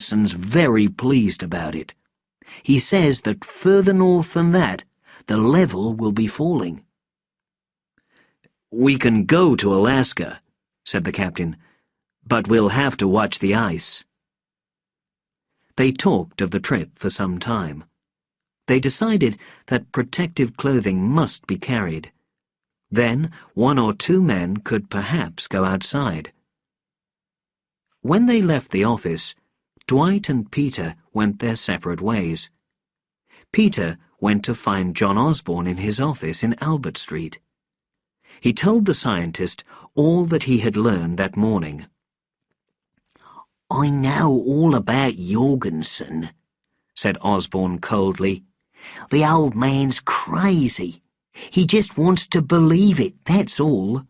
Jorgensen's very pleased about it. He says that further north than that, the level will be falling. "We can go to Alaska," said the captain, "but we'll have to watch the ice." They talked of the trip for some time. They decided that protective clothing must be carried. Then 1 or 2 men could perhaps go outside. When they left the office, Dwight and Peter went their separate ways. Peter went to find John Osborne in his office in Albert Street. He told the scientist all that he had learned that morning. "I know all about Jorgensen," said Osborne coldly. "The old man's crazy. He just wants to believe it, that's all."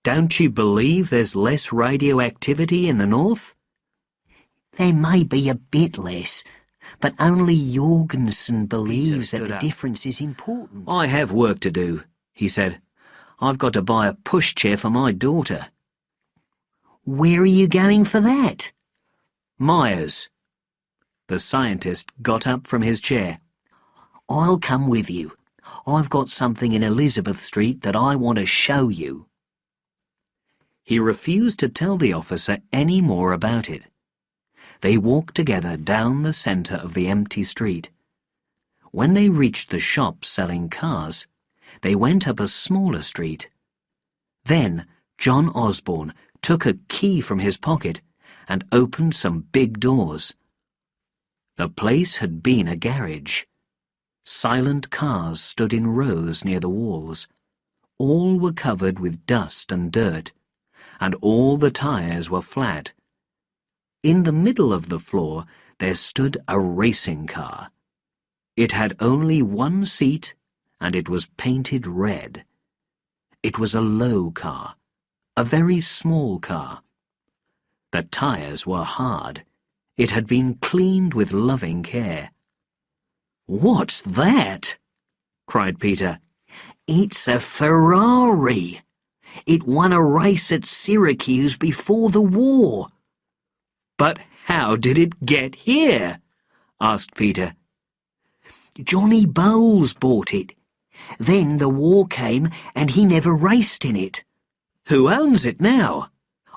"Don't you believe there's less radioactivity in the north?" "There may be a bit less, but only Jorgensen believes that the difference is important." "I have work to do," he said. "I've got to buy a pushchair for my daughter." "Where are you going for that?" "Myers." The scientist got up from his chair. "I'll come with you. I've got something in Elizabeth Street that I want to show you." He refused to tell the officer any more about it. They walked together down the centre of the empty street. When they reached the shops selling cars, they went up a smaller street. Then John Osborne took a key from his pocket and opened some big doors. The place had been a garage. Silent cars stood in rows near the walls. All were covered with dust and dirt, and all the tyres were flat. In the middle of the floor there stood a racing car. It had only 1 seat, and it was painted red. It was a low car, a very small car. The tyres were hard. It had been cleaned with loving care. "What's that?" cried Peter. "It's a Ferrari. It won a race at Syracuse before the war." "But how did it get here?" asked Peter. "Johnny Bowles bought it. Then the war came and he never raced in it." "Who owns it now?"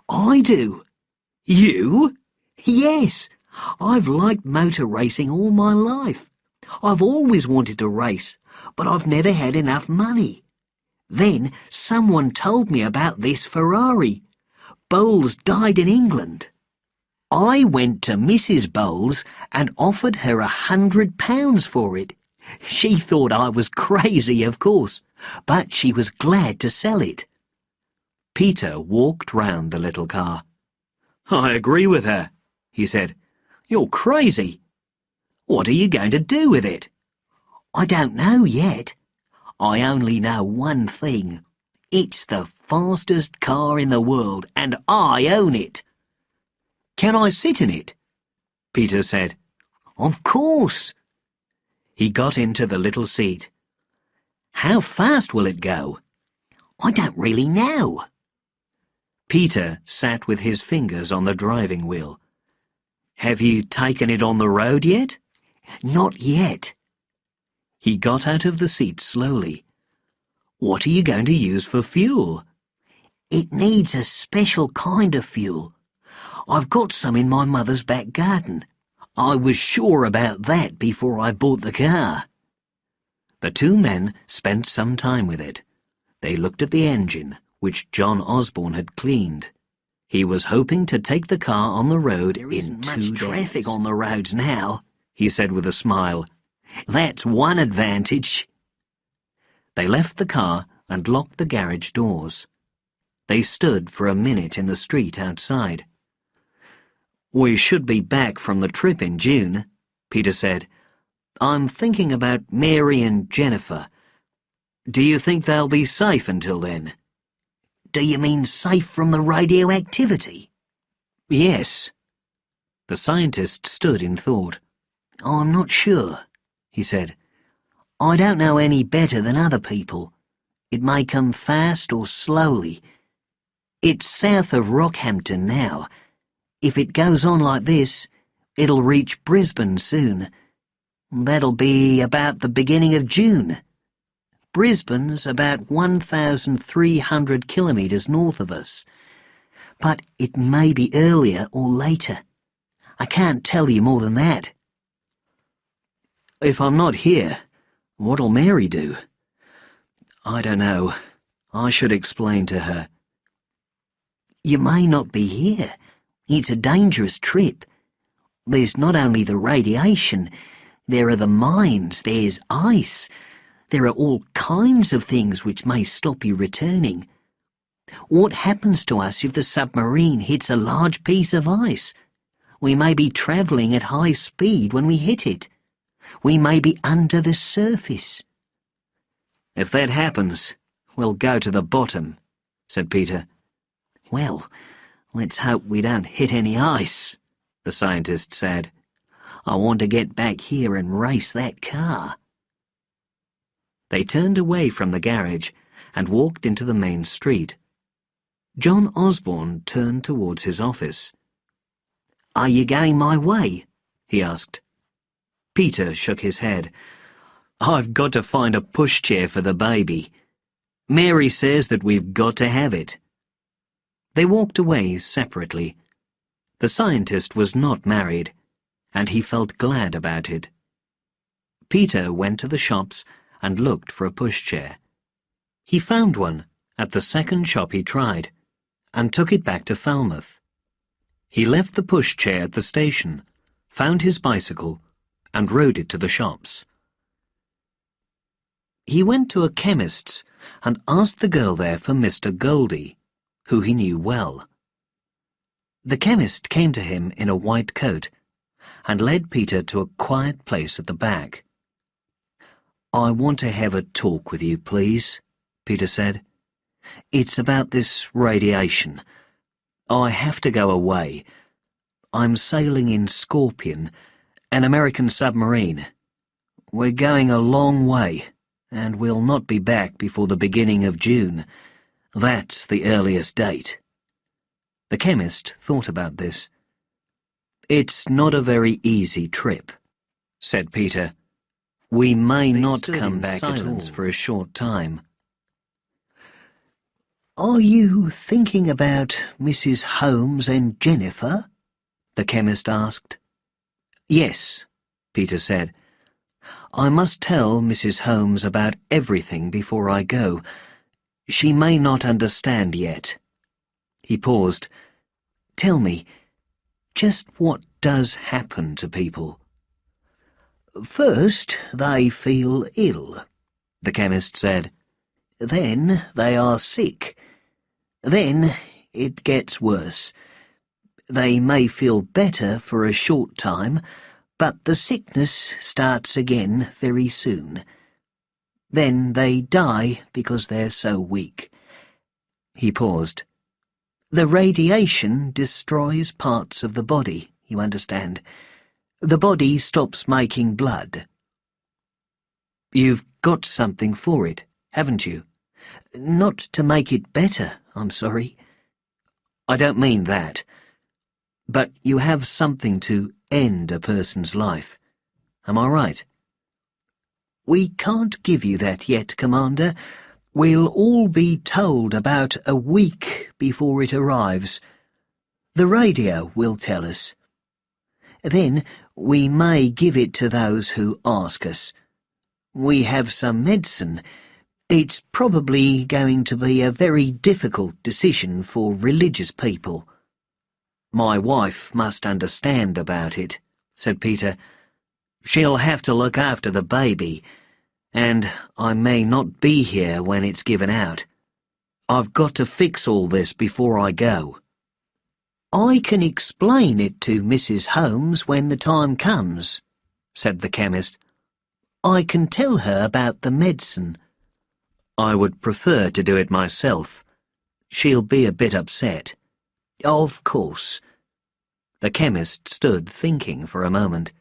"I do." "You?" "Yes. I've liked motor racing all my life. I've always wanted to race, but I've never had enough money. Then someone told me about this Ferrari. Bowles died in England. I went to Mrs. Bowles and offered her £100 for it. She thought I was crazy, of course, but she was glad to sell it." Peter walked round the little car. "I agree with her," he said. "You're crazy. What are you going to do with it?" "I don't know yet. I only know one thing. It's the fastest car in the world, and I own it." "Can I sit in it?" Peter said. "Of course." He got into the little seat. "How fast will it go?" "I don't really know." Peter sat with his fingers on the driving wheel. "Have you taken it on the road yet?" "Not yet." He got out of the seat slowly. "What are you going to use for fuel?" "It needs a special kind of fuel. I've got some in my mother's back garden. I was sure about that before I bought the car." The 2 men spent some time with it. They looked at the engine, which John Osborne had cleaned. He was hoping to take the car on the road in 2 days. "There isn't much traffic on the roads now," he said with a smile. "That's one advantage." They left the car and locked the garage doors. They stood for a minute in the street outside. "We should be back from the trip in June," Peter said. "I'm thinking about Mary and Jennifer. Do you think they'll be safe until then?" "Do you mean safe from the radioactivity?" "Yes." The scientist stood in thought. "I'm not sure," he said. "I don't know any better than other people. It may come fast or slowly. It's south of Rockhampton now. If it goes on like this, It'll reach Brisbane soon. That'll be about the beginning of June. Brisbane's about 1,300 kilometres north of us. But it may be earlier or later. I can't tell you more than that. If I'm not here, what'll Mary do? I don't know. I should explain to her. You may not be here. It's a dangerous trip. There's not only the radiation, there are the mines, there's ice. There are all kinds of things which may stop you returning. What happens to us if the submarine hits a large piece of ice? We may be travelling at high speed when we hit it. We may be under the surface. If that happens, we'll go to the bottom, said Peter. Well, let's hope we don't hit any ice, the scientist said. I want to get back here and race that car. They turned away from the garage and walked into the main street. John Osborne turned towards his office. Are you going my way? He asked. Peter shook his head. I've got to find a pushchair for the baby. Mary says that we've got to have it. They walked away separately. The scientist was not married, and he felt glad about it. Peter went to the shops and looked for a pushchair. He found one at the second shop he tried, and took it back to Falmouth. He left the pushchair at the station, found his bicycle, and rode it to the shops. He went to a chemist's and asked the girl there for Mr. Goldie, who he knew well. The chemist came to him in a white coat and led Peter to a quiet place at the back. I want to have a talk with you, please, Peter said. It's about this radiation. I have to go away. I'm sailing in Scorpion, an American submarine. We're going a long way, and we'll not be back before the beginning of June. That's the earliest date. The chemist thought about this. It's not a very easy trip, said Peter. We may not come back at all for a short time. Are you thinking about Mrs. Holmes and Jennifer? The chemist asked. Yes, Peter said. I must tell Mrs. Holmes about everything before I go. She may not understand yet. He paused. Tell me, just what does happen to people? First, they feel ill, the chemist said. Then they are sick. Then it gets worse. They may feel better for a short time, but the sickness starts again very soon. Then they die because they're so weak. He paused. The radiation destroys parts of the body, you understand. The body stops making blood. You've got something for it, haven't you? Not to make it better, I'm sorry. I don't mean that. But you have something to end a person's life. Am I right? We can't give you that yet, Commander. We'll all be told about a week before it arrives. The radio will tell us. Then we may give it to those who ask us. We have some medicine. It's probably going to be a very difficult decision for religious people. My wife must understand about it, said Peter. She'll have to look after the baby, and I may not be here when it's given out. I've got to fix all this before I go. I can explain it to Mrs. Holmes when the time comes, said the chemist. I can tell her about the medicine. I would prefer to do it myself. She'll be a bit upset. Of course. The chemist stood thinking for a moment.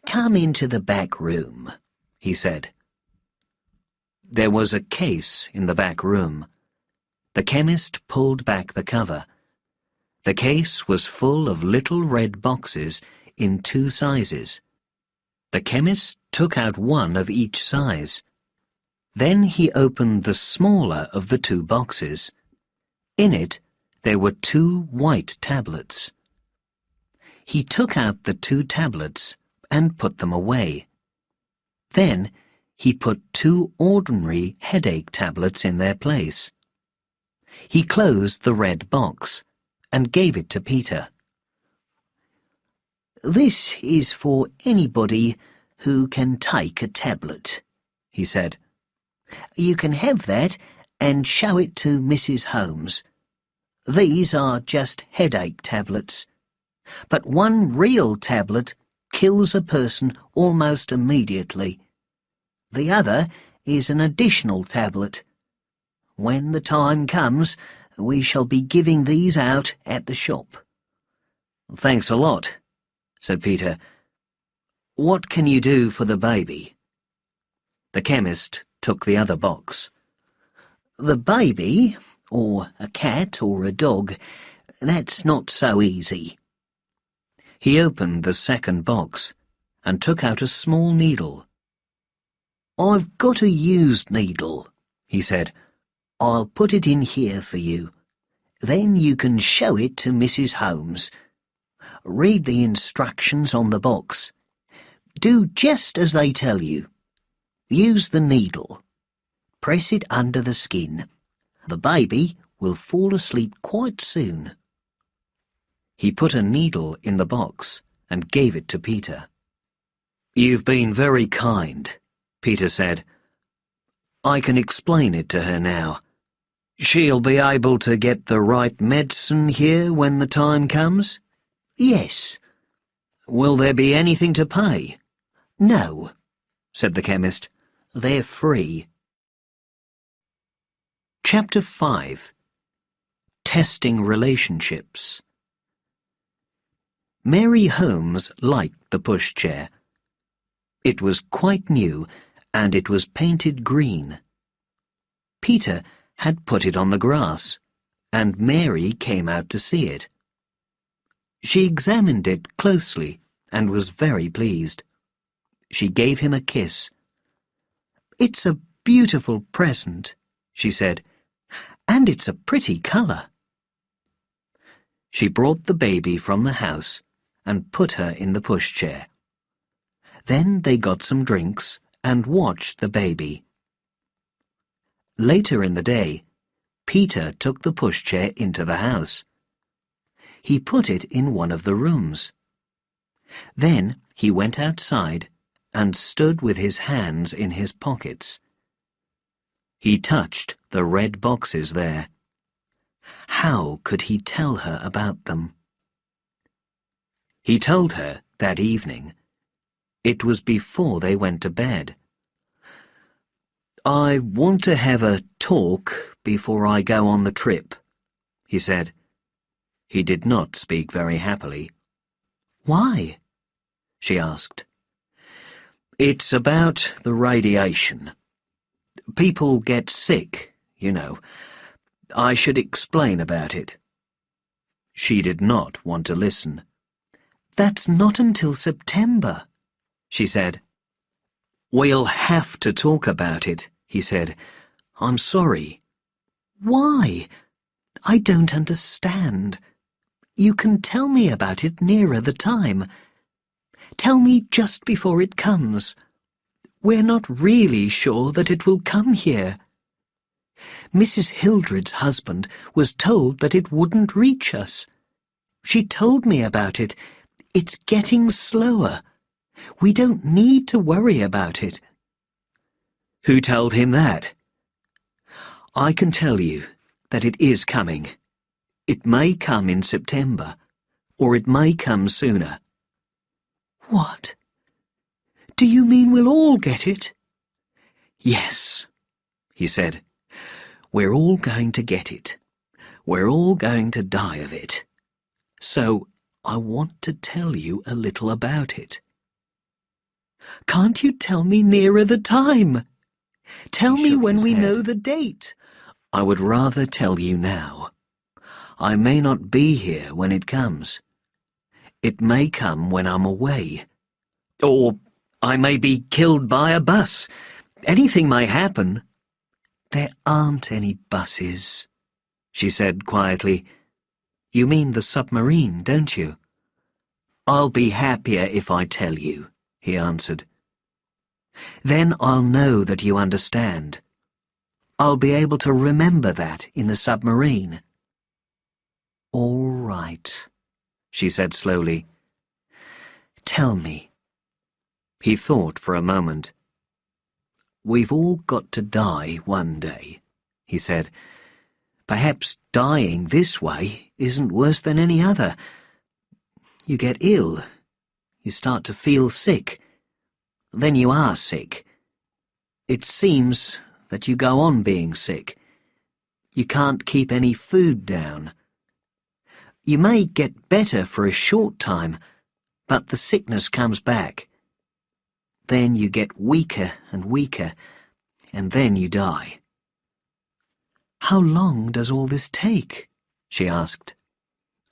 Come into the back room, he said. There was a case in the back room. The chemist pulled back the cover. The case was full of little red boxes in 2 sizes. The chemist took out one of each size. Then he opened the smaller of the 2 boxes. In it, there were 2 white tablets. He took out the 2 tablets and put them away. Then he put 2 ordinary headache tablets in their place. He closed the red box and gave it to Peter. "This is for anybody who can take a tablet," he said. "You can have that and show it to Mrs. Holmes. These are just headache tablets. But one real tablet kills a person almost immediately. The other is an additional tablet. When the time comes, we shall be giving these out at the shop." "Thanks a lot," said Peter. "What can you do for the baby?" The chemist took the other box. "The baby, or a cat or a dog, that's not so easy." He opened the second box and took out a small needle. "I've got a used needle," he said. "I'll put it in here for you. Then you can show it to Mrs. Holmes. Read the instructions on the box. Do just as they tell you. Use the needle. Press it under the skin. The baby will fall asleep quite soon." He put a needle in the box and gave it to Peter. "You've been very kind," Peter said. "I can explain it to her now. She'll be able to get the right medicine here when the time comes?" "Yes." "Will there be anything to pay?" "No," said the chemist. "They're free." Chapter 5. Testing Relationships. Mary Holmes liked the pushchair. It was quite new, and it was painted green. Peter had put it on the grass, and Mary came out to see it. She examined it closely and was very pleased. She gave him a kiss. "It's a beautiful present," she said, "and it's a pretty colour." She brought the baby from the house and put her in the pushchair. Then they got some drinks and watched the baby. Later in the day, Peter took the pushchair into the house. He put it in one of the rooms. Then he went outside and stood with his hands in his pockets. He touched the red boxes there. How could he tell her about them? He told her that evening. It was before they went to bed. "I want to have a talk before I go on the trip," he said. He did not speak very happily. "Why?" she asked. "It's about the radiation. People get sick, you know. I should explain about it." She did not want to listen. "That's not until September," she said. "We'll have to talk about it," he said. "I'm sorry." "Why? I don't understand. You can tell me about it nearer the time. Tell me just before it comes. We're not really sure that it will come here. Mrs. Hildred's husband was told that it wouldn't reach us. She told me about it. It's getting slower. We don't need to worry about it." "Who told him that?" "I can tell you that it is coming. It may come in September, or it may come sooner." "What? Do you mean we'll all get it?" "Yes," he said. "We're all going to get it. We're all going to die of it. So I want to tell you a little about it." "Can't you tell me nearer the time? Tell me when we know the date." "I would rather tell you now. I may not be here when it comes. It may come when I'm away. Or I may be killed by a bus. Anything may happen." "There aren't any buses," she said quietly. "You mean the submarine, don't you?" "I'll be happier if I tell you," he answered. "Then I'll know that you understand. I'll be able to remember that in the submarine." "All right," she said slowly. "Tell me." He thought for a moment. "We've all got to die one day," he said. "Perhaps dying this way isn't worse than any other. You get ill. You start to feel sick. Then you are sick. It seems that you go on being sick. You can't keep any food down. You may get better for a short time, but the sickness comes back. Then you get weaker and weaker, and then you die." "How long does all this take?" she asked.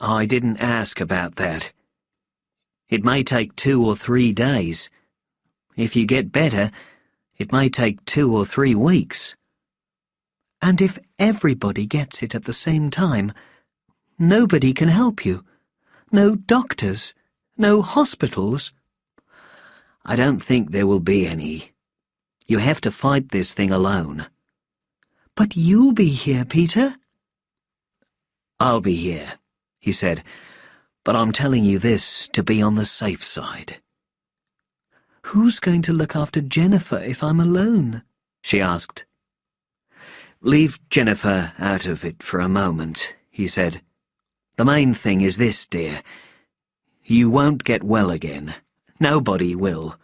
"I didn't ask about that. It may take 2 or 3 days. If you get better, it may take 2 or 3 weeks." "And if everybody gets it at the same time, nobody can help you? No doctors? No hospitals?" "I don't think there will be any. You have to fight this thing alone." "But you'll be here, Peter." "I'll be here," he said, "but I'm telling you this to be on the safe side." "Who's going to look after Jennifer if I'm alone?" she asked. "Leave Jennifer out of it for a moment," he said. "The main thing is this, dear. You won't get well again. Nobody will.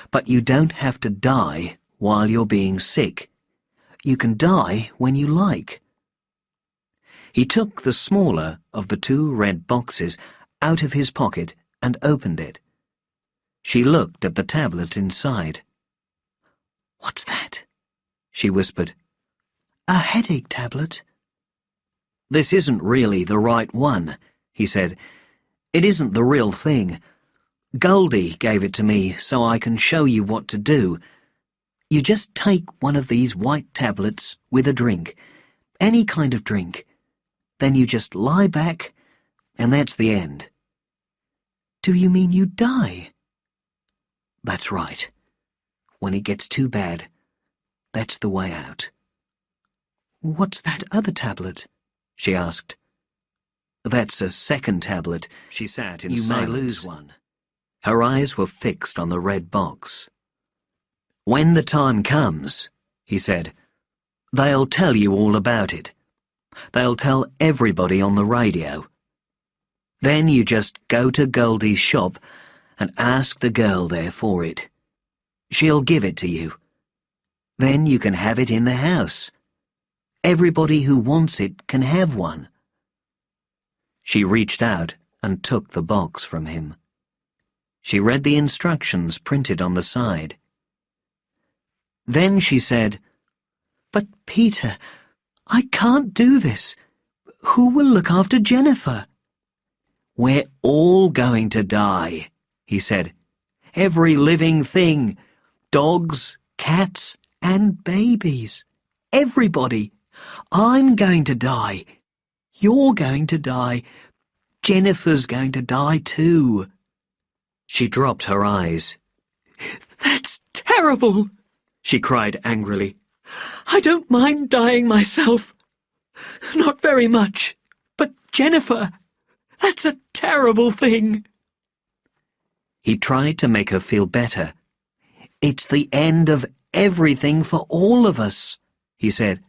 But you don't have to die while you're being sick. You can die when you like." He took the smaller of the 2 red boxes out of his pocket and opened it. She looked at the tablet inside. "What's that?" she whispered. "A headache tablet." "This isn't really the right one," he said. "It isn't the real thing. Goldie gave it to me so I can show you what to do. You just take one of these white tablets with a drink, any kind of drink. Then you just lie back, and that's the end." "Do you mean you die?" "That's right. When it gets too bad, that's the way out." "What's that other tablet?" she asked. "That's a second tablet." She sat in silence. "You may lose one." Her eyes were fixed on the red box. "When the time comes," he said, "they'll tell you all about it. They'll tell everybody on the radio. Then you just go to Goldie's shop and ask the girl there for it. She'll give it to you. Then you can have it in the house. Everybody who wants it can have one." She reached out and took the box from him. She read the instructions printed on the side. Then she said, "But Peter, I can't do this. Who will look after Jennifer?" "We're all going to die," he said. "Every living thing. Dogs, cats, and babies. Everybody. I'm going to die. You're going to die. Jennifer's going to die too." She dropped her eyes. "That's terrible," she cried angrily. "I don't mind dying myself. Not very much. But Jennifer, that's a terrible thing." He tried to make her feel better. "It's the end of everything for all of us," he said.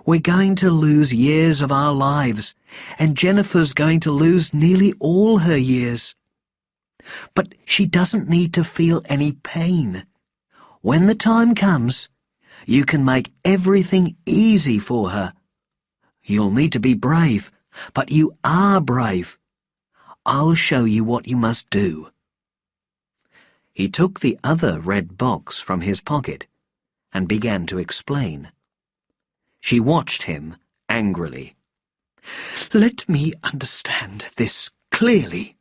"We're going to lose years of our lives, and Jennifer's going to lose nearly all her years. But she doesn't need to feel any pain. When the time comes, you can make everything easy for her. You'll need to be brave, but you are brave. I'll show you what you must do." He took the other red box from his pocket and began to explain. She watched him angrily. "Let me understand this clearly,"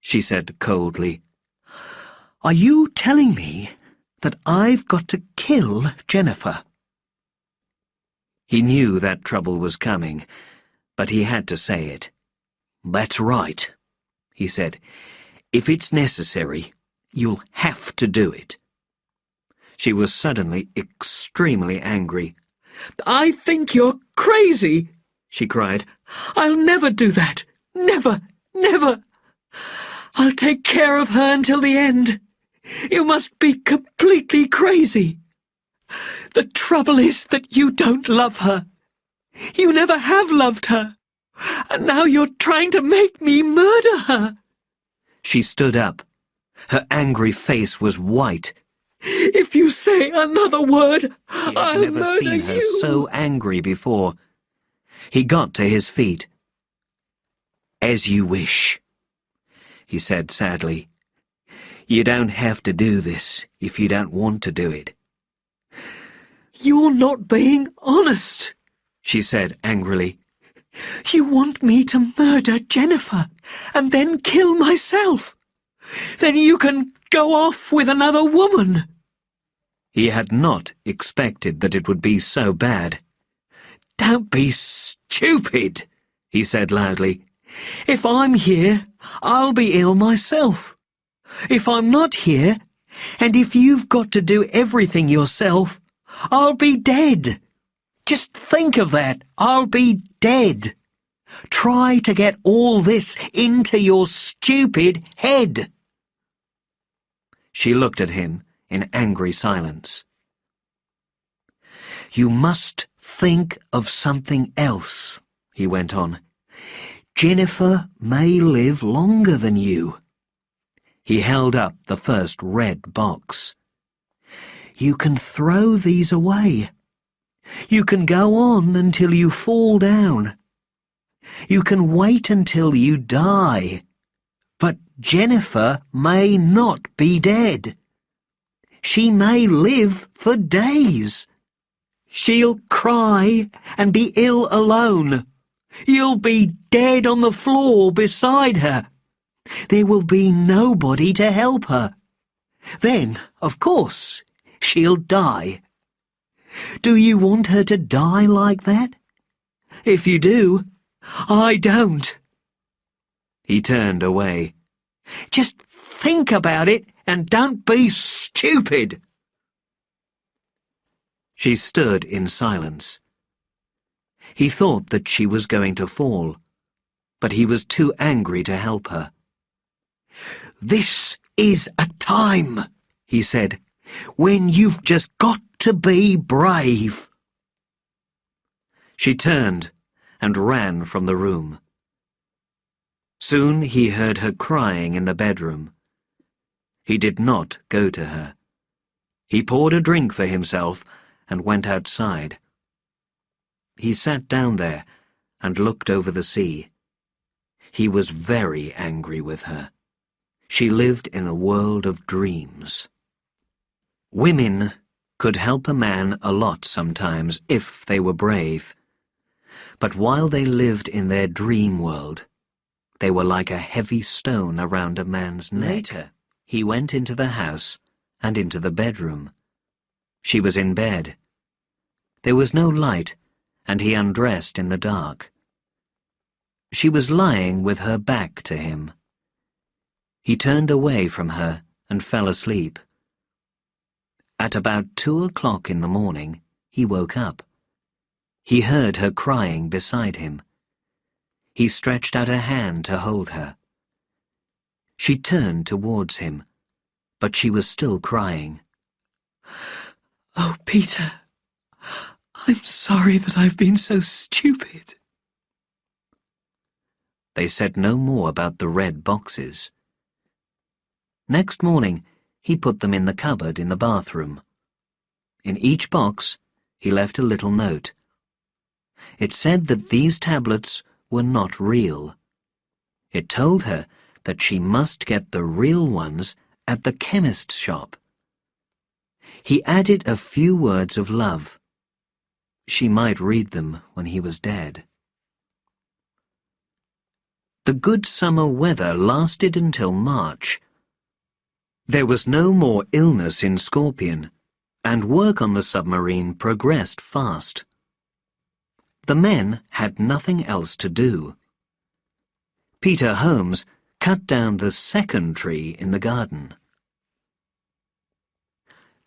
she said coldly. "Are you telling me that I've got to kill Jennifer?" He knew that trouble was coming, but he had to say it. "That's right," he said. "If it's necessary, you'll have to do it." She was suddenly extremely angry. "I think you're crazy," she cried. "I'll never do that. Never, never. I'll take care of her until the end. You must be completely crazy. The trouble is that you don't love her. You never have loved her. And now you're trying to make me murder her." She stood up. Her angry face was white. "If you say another word, I'll murder you." He had never seen her so angry before. He got to his feet. "As you wish," he said sadly. "You don't have to do this if you don't want to do it." "You're not being honest," she said angrily. "You want me to murder Jennifer and then kill myself. Then you can go off with another woman." He had not expected that it would be so bad. "Don't be stupid," he said loudly. "If I'm here, I'll be ill myself. If I'm not here, and if you've got to do everything yourself, I'll be dead. Just think of that. I'll be dead. Try to get all this into your stupid head." She looked at him in angry silence. "You must think of something else," he went on. "Jennifer may live longer than you." He held up the first red box. "You can throw these away. You can go on until you fall down. You can wait until you die. But Jennifer may not be dead. She may live for days. She'll cry and be ill alone. You'll be dead on the floor beside her. There will be nobody to help her. Then, of course, she'll die. Do you want her to die like that? If you do, I don't." He turned away. "Just think about it and don't be stupid." She stood in silence. He thought that she was going to fall, but he was too angry to help her. "This is a time," he said, "when you've just got to be brave." She turned and ran from the room. Soon he heard her crying in the bedroom. He did not go to her. He poured a drink for himself and went outside. He sat down there and looked over the sea. He was very angry with her. She lived in a world of dreams. Women could help a man a lot sometimes if they were brave. But while they lived in their dream world, they were like a heavy stone around a man's neck. Later, he went into the house and into the bedroom. She was in bed. There was no light, and he undressed in the dark. She was lying with her back to him. He turned away from her and fell asleep. At about 2 o'clock in the morning, he woke up. He heard her crying beside him. He stretched out a hand to hold her. She turned towards him, but she was still crying. "Oh, Peter, I'm sorry that I've been so stupid." They said no more about the red boxes. Next morning, he put them in the cupboard in the bathroom. In each box, he left a little note. It said that these tablets were not real. It told her that she must get the real ones at the chemist's shop. He added a few words of love. She might read them when he was dead. The good summer weather lasted until March. There was no more illness in Scorpion, and work on the submarine progressed fast. The men had nothing else to do. Peter Holmes cut down the second tree in the garden.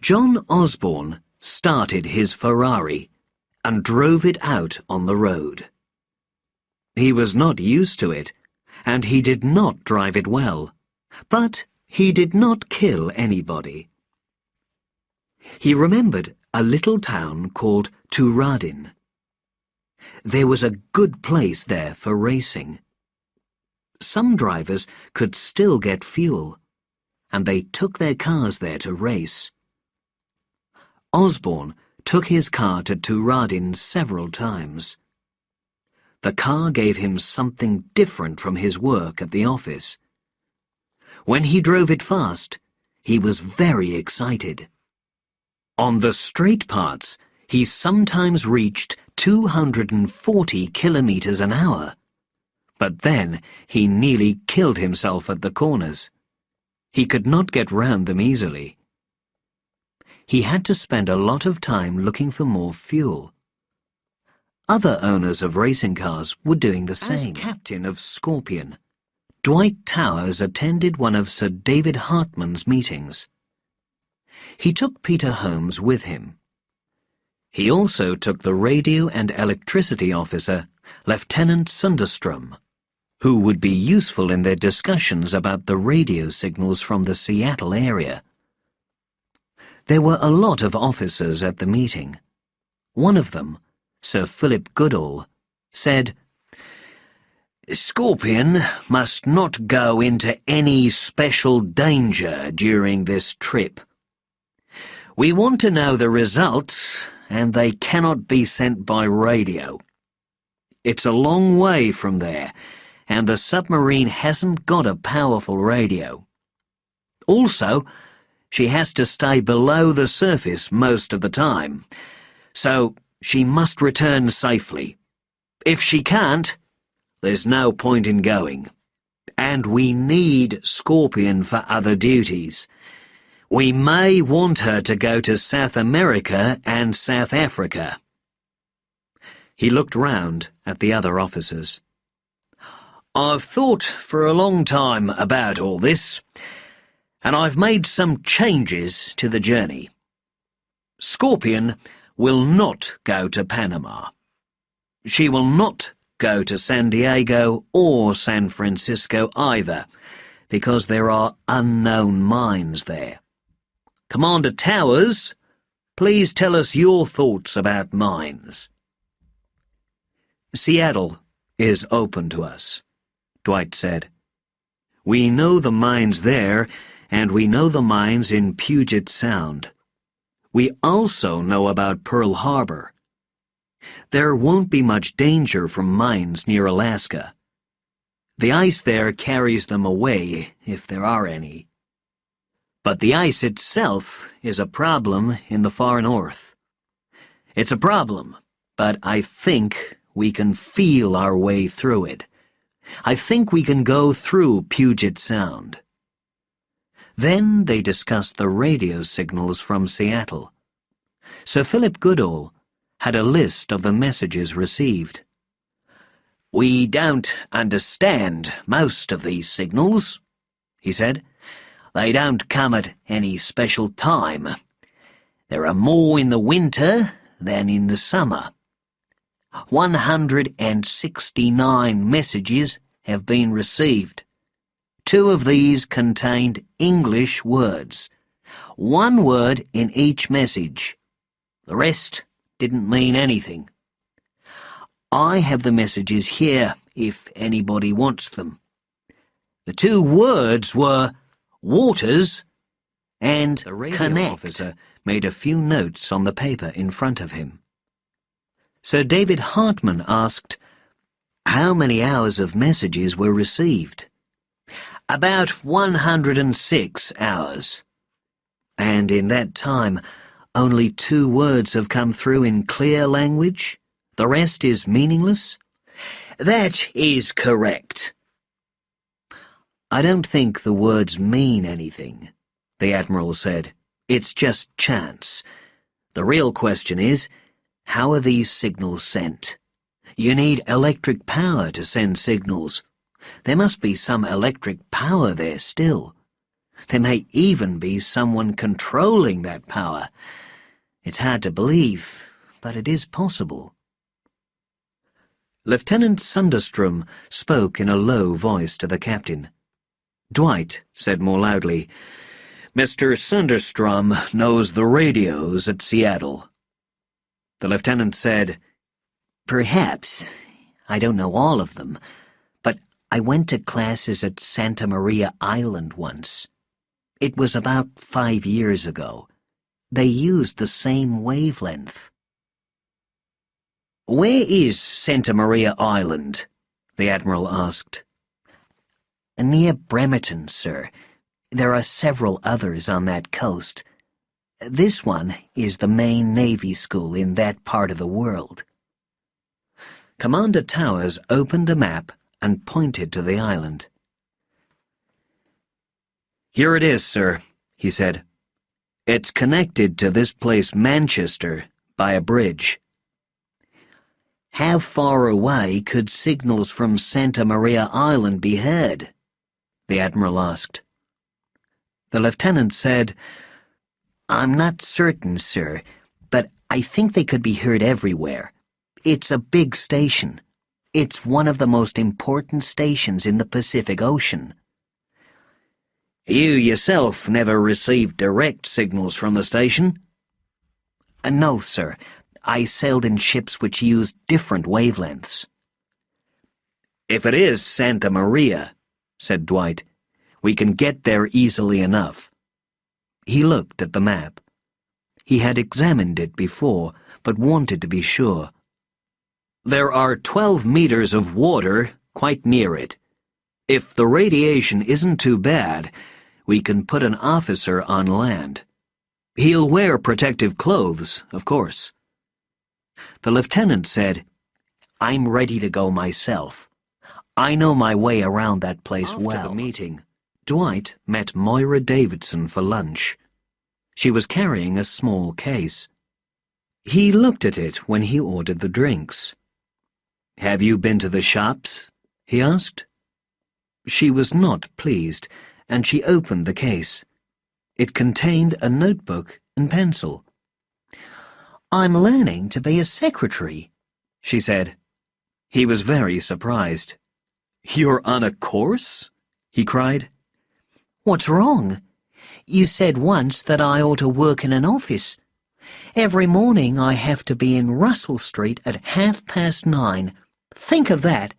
John Osborne started his Ferrari and drove it out on the road. He was not used to it, and he did not drive it well, but he did not kill anybody. He remembered a little town called Turadin. There was a good place there for racing. Some drivers could still get fuel, and they took their cars there to race. Osborne took his car to Turadin several times. The car gave him something different from his work at the office. When he drove it fast, he was very excited. On the straight parts, he sometimes reached 240 kilometers an hour. But then he nearly killed himself at the corners. He could not get round them easily. He had to spend a lot of time looking for more fuel. Other owners of racing cars were doing the same. As captain of Scorpion, Dwight Towers attended one of Sir David Hartman's meetings. He took Peter Holmes with him. He also took the radio and electricity officer, Lieutenant Sunderstrom, who would be useful in their discussions about the radio signals from the Seattle area. There were a lot of officers at the meeting. One of them, Sir Philip Goodall, said, "Scorpion must not go into any special danger during this trip. We want to know the results, and they cannot be sent by radio. It's a long way from there, and the submarine hasn't got a powerful radio. Also, she has to stay below the surface most of the time, so she must return safely. If she can't, there's no point in going. And we need Scorpion for other duties. We may want her to go to South America and South Africa." He looked round at the other officers. "I've thought for a long time about all this, and I've made some changes to the journey. Scorpion will not go to Panama. She will not go to San Diego or San Francisco either, because there are unknown mines there. Commander Towers, please tell us your thoughts about mines." "Seattle is open to us," Dwight said. "We know the mines there, and we know the mines in Puget Sound. We also know about Pearl Harbor. There won't be much danger from mines near Alaska. The ice there carries them away, if there are any. But the ice itself is a problem in the far north. It's a problem, but I think we can feel our way through it. I think we can go through Puget Sound." Then they discussed the radio signals from Seattle. Sir Philip Goodall had a list of the messages received. "We don't understand most of these signals," he said. "They don't come at any special time. There are more in the winter than in the summer. 169 messages have been received. 2 of these contained English words. 1 word in each message. The rest didn't mean anything. I have the messages here if anybody wants them. The 2 words were waters and the radio connect." Officer made a few notes on the paper in front of him. Sir David Hartman asked, "How many hours of messages were received?" "About 106 hours. And in that time, only 2 words have come through in clear language? The rest is meaningless?" "That is correct. I don't think the words mean anything, the Admiral said. It's just chance. The real question is, how are these signals sent? You need electric power to send signals. There must be some electric power there still. There may even be someone controlling that power. It's hard to believe, but it is possible. Lieutenant Sunderstrom spoke in a low voice to the captain. Dwight said more loudly, "Mr. Sunderstrom knows the radios at Seattle." The lieutenant said, "Perhaps. I don't know all of them, but I went to classes at Santa Maria Island once. It was about 5 years ago. They used the same wavelength." "Where is Santa Maria Island?" the Admiral asked. "Near Bremerton, sir. There are several others on that coast. This one is the main Navy school in that part of the world." Commander Towers opened a map and pointed to the island. "Here it is, sir," he said. "It's connected to this place Manchester by a bridge." "How far away could signals from Santa Maria Island be heard?" the Admiral asked. The lieutenant said, "I'm not certain, sir, but I think they could be heard everywhere. It's a big station. It's one of the most important stations in the Pacific Ocean." "You yourself never received direct signals from the station?" "No, sir. I sailed in ships which used different wavelengths." "If it is Santa Maria," said Dwight, "we can get there easily enough." He looked at the map. He had examined it before, but wanted to be sure. "There are 12 meters of water quite near it. If the radiation isn't too bad, we can put an officer on land. He'll wear protective clothes, of course." The lieutenant said, "I'm ready to go myself. I know my way around that place well." After the meeting, Dwight met Moira Davidson for lunch. She was carrying a small case. He looked at it when he ordered the drinks. "Have you been to the shops?" he asked. She was not pleased, and she opened the case. It contained a notebook and pencil. "I'm learning to be a secretary," she said. He was very surprised. "You're on a course?" he cried. "What's wrong? You said once that I ought to work in an office. Every morning I have to be in Russell Street at 9:30. Think of that!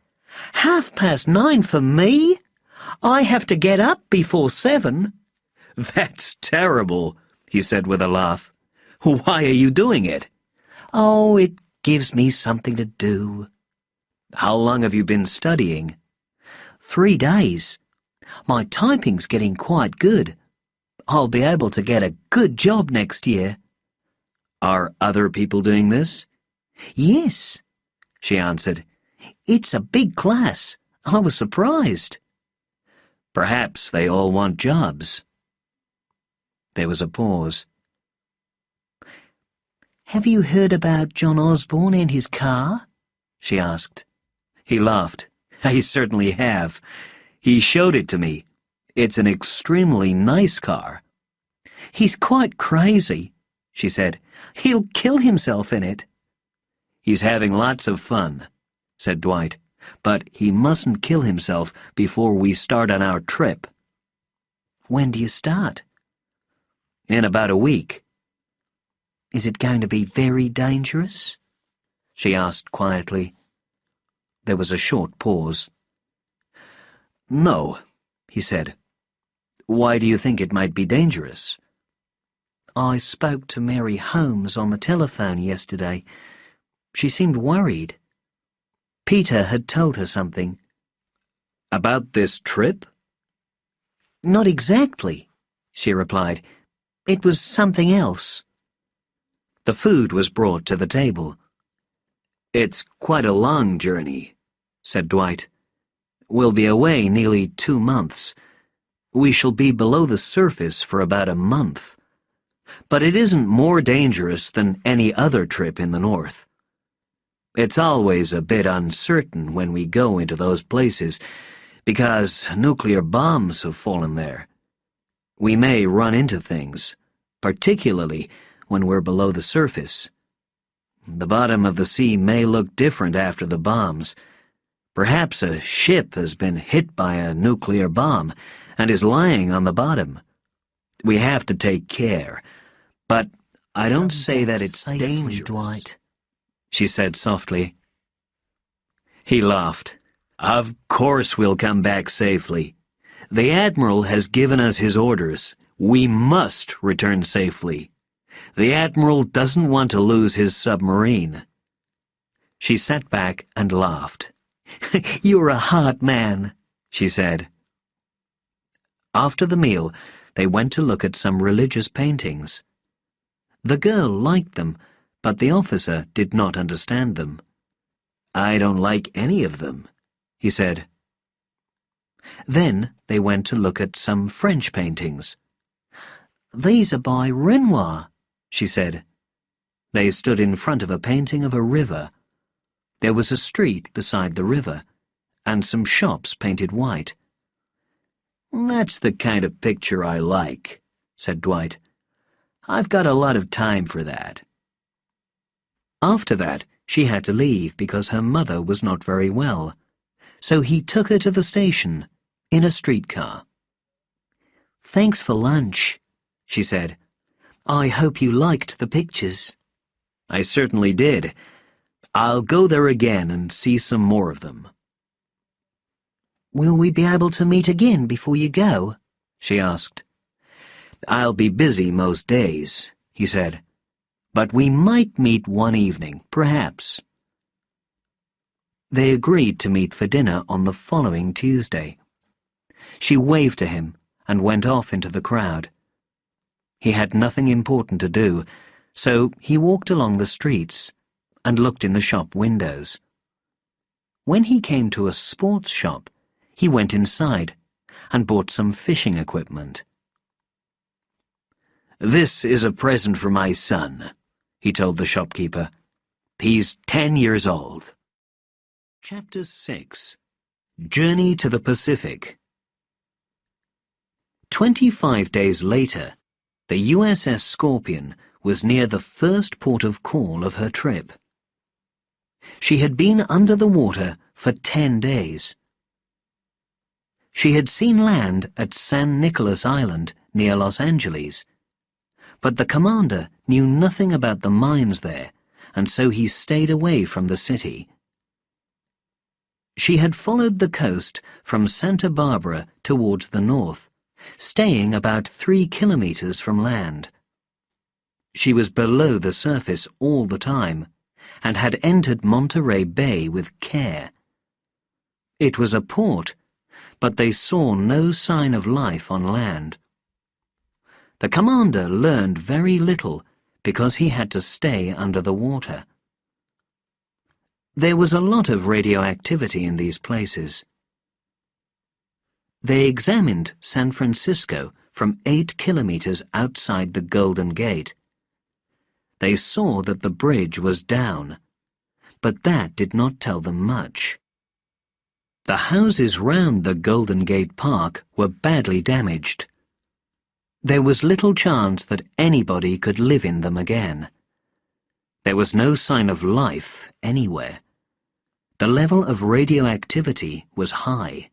9:30 for me? I have to get up before 7. "That's terrible," he said with a laugh. "Why are you doing it?" "Oh, it gives me something to do." "How long have you been studying?" 3 days. My typing's getting quite good. I'll be able to get a good job next year." "Are other people doing this?" "Yes," she answered. "It's a big class. I was surprised." "Perhaps they all want jobs." There was a pause. "Have you heard about John Osborne and his car?" she asked. He laughed. "I certainly have. He showed it to me. It's an extremely nice car." "He's quite crazy," she said. "He'll kill himself in it." "He's having lots of fun," said Dwight, "but he mustn't kill himself before we start on our trip." "When do you start?" "In about a week." "Is it going to be very dangerous?" she asked quietly. There was a short pause. "No," he said. "Why do you think it might be dangerous?" "I spoke to Mary Holmes on the telephone yesterday. She seemed worried. Peter had told her something." "About this trip?" "Not exactly," she replied. "It was something else." The food was brought to the table. "It's quite a long journey," said Dwight. "We'll be away nearly 2 months. We shall be below the surface for about a month. But it isn't more dangerous than any other trip in the north. It's always a bit uncertain when we go into those places, because nuclear bombs have fallen there. We may run into things, particularly when we're below the surface. The bottom of the sea may look different after the bombs. Perhaps a ship has been hit by a nuclear bomb and is lying on the bottom. We have to take care, but I don't say that it's dangerous, Dwight, she said softly. He laughed. Of course we'll come back safely. The Admiral has given us his orders. We must return safely. The Admiral doesn't want to lose his submarine. She sat back and laughed. You're a hard man, she said. After the meal, they went to look at some religious paintings. The girl liked them, but the officer did not understand them. I don't like any of them, he said. Then they went to look at some French paintings. These are by Renoir, she said. They stood in front of a painting of a river. There was a street beside the river, and some shops painted white. That's the kind of picture I like, said Dwight. I've got a lot of time for that. After that, she had to leave because her mother was not very well, so he took her to the station in a streetcar. Thanks for lunch, she said. I hope you liked the pictures. I certainly did. I'll go there again and see some more of them. Will we be able to meet again before you go? She asked. I'll be busy most days, he said. But we might meet one evening, perhaps. They agreed to meet for dinner on the following Tuesday. She waved to him and went off into the crowd. He had nothing important to do, so he walked along the streets and looked in the shop windows. When he came to a sports shop, he went inside and bought some fishing equipment. This is a present for my son, he told the shopkeeper. He's 10 years old. Chapter 6. Journey to the Pacific. 25 days later, the USS Scorpion was near the first port of call of her trip. She had been under the water for 10 days. She had seen land at San Nicolas Island near Los Angeles, but the commander knew nothing about the mines there, and so he stayed away from the city. She had followed the coast from Santa Barbara towards the north, staying about 3 kilometers from land. She was below the surface all the time, and had entered Monterey Bay with care. It was a port, but they saw no sign of life on land. The commander learned very little because he had to stay under the water. There was a lot of radioactivity in these places. They examined San Francisco from 8 kilometers outside the Golden Gate. They saw that the bridge was down, but that did not tell them much. The houses round the Golden Gate Park were badly damaged. There was little chance that anybody could live in them again. There was no sign of life anywhere. The level of radioactivity was high.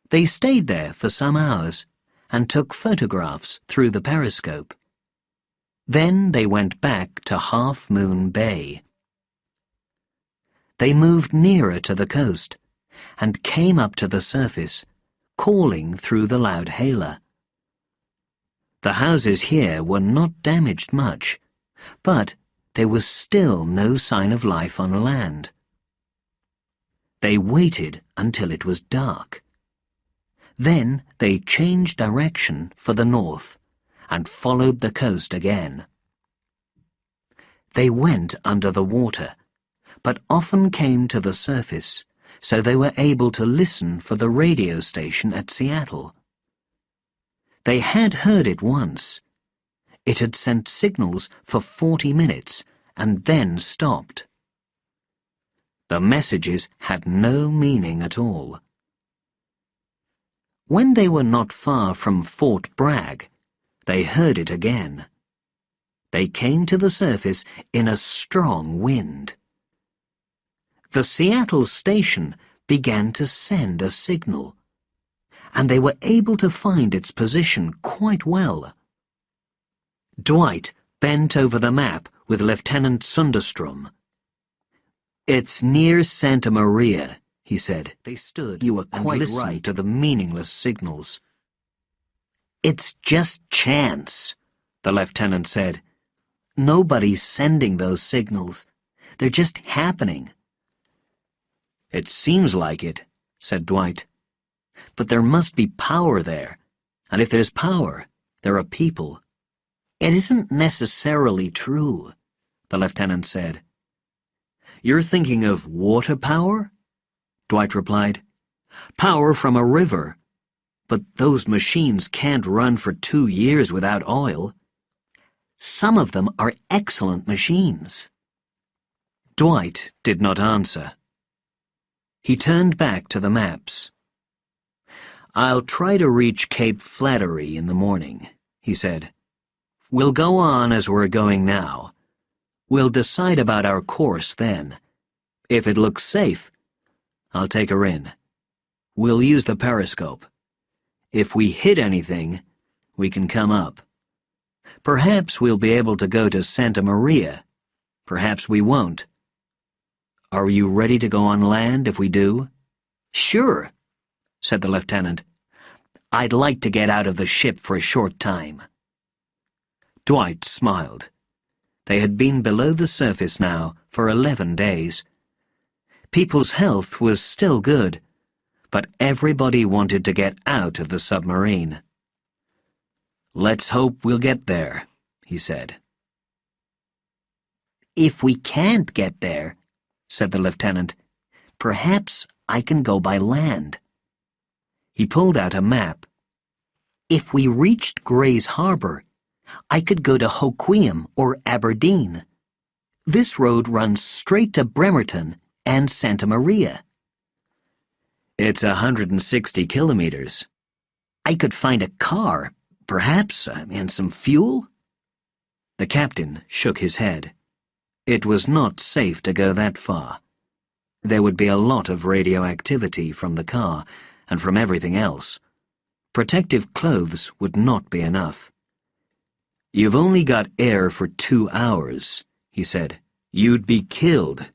They stayed there for some hours and took photographs through the periscope. Then they went back to Half Moon Bay. They moved nearer to the coast and came up to the surface, calling through the loud hailer. The houses here were not damaged much, but there was still no sign of life on land. They waited until it was dark. Then they changed direction for the north and followed the coast again. They went under the water, but often came to the surface so they were able to listen for the radio station at Seattle. They had heard it once. It had sent signals for 40 minutes and then stopped. The messages had no meaning at all. When they were not far from Fort Bragg, they heard it again. They came to the surface in a strong wind. The Seattle station began to send a signal, and they were able to find its position quite well. Dwight bent over the map with Lieutenant Sunderstrom. "It's near Santa Maria," he said. They stood "You were quite and listened right to the meaningless signals. "It's just chance," the lieutenant said. "Nobody's sending those signals. They're just happening." "It seems like it," said Dwight. "But there must be power there, and if there's power, there are people." "It isn't necessarily true," the lieutenant said. "You're thinking of water power?" Dwight replied. "Power from a river. But those machines can't run for 2 years without oil." "Some of them are excellent machines." Dwight did not answer. He turned back to the maps. "I'll try to reach Cape Flattery in the morning," he said. "We'll go on as we're going now. We'll decide about our course then. If it looks safe, I'll take her in. We'll use the periscope. If we hit anything, we can come up. Perhaps we'll be able to go to Santa Maria. Perhaps we won't. Are you ready to go on land if we do?" "Sure," said the lieutenant. "I'd like to get out of the ship for a short time." Dwight smiled. They had been below the surface now for 11 days. People's health was still good, but everybody wanted to get out of the submarine. "Let's hope we'll get there," he said. "If we can't get there," said the lieutenant, "perhaps I can go by land." He pulled out a map. "If we reached Gray's Harbor, I could go to Hoquiam or Aberdeen. This road runs straight to Bremerton and Santa Maria." "It's 160 kilometers. I could find a car, perhaps, and some fuel?" The captain shook his head. It was not safe to go that far. There would be a lot of radioactivity from the car and from everything else. Protective clothes would not be enough. "You've only got air for 2 hours," he said. "You'd be killed.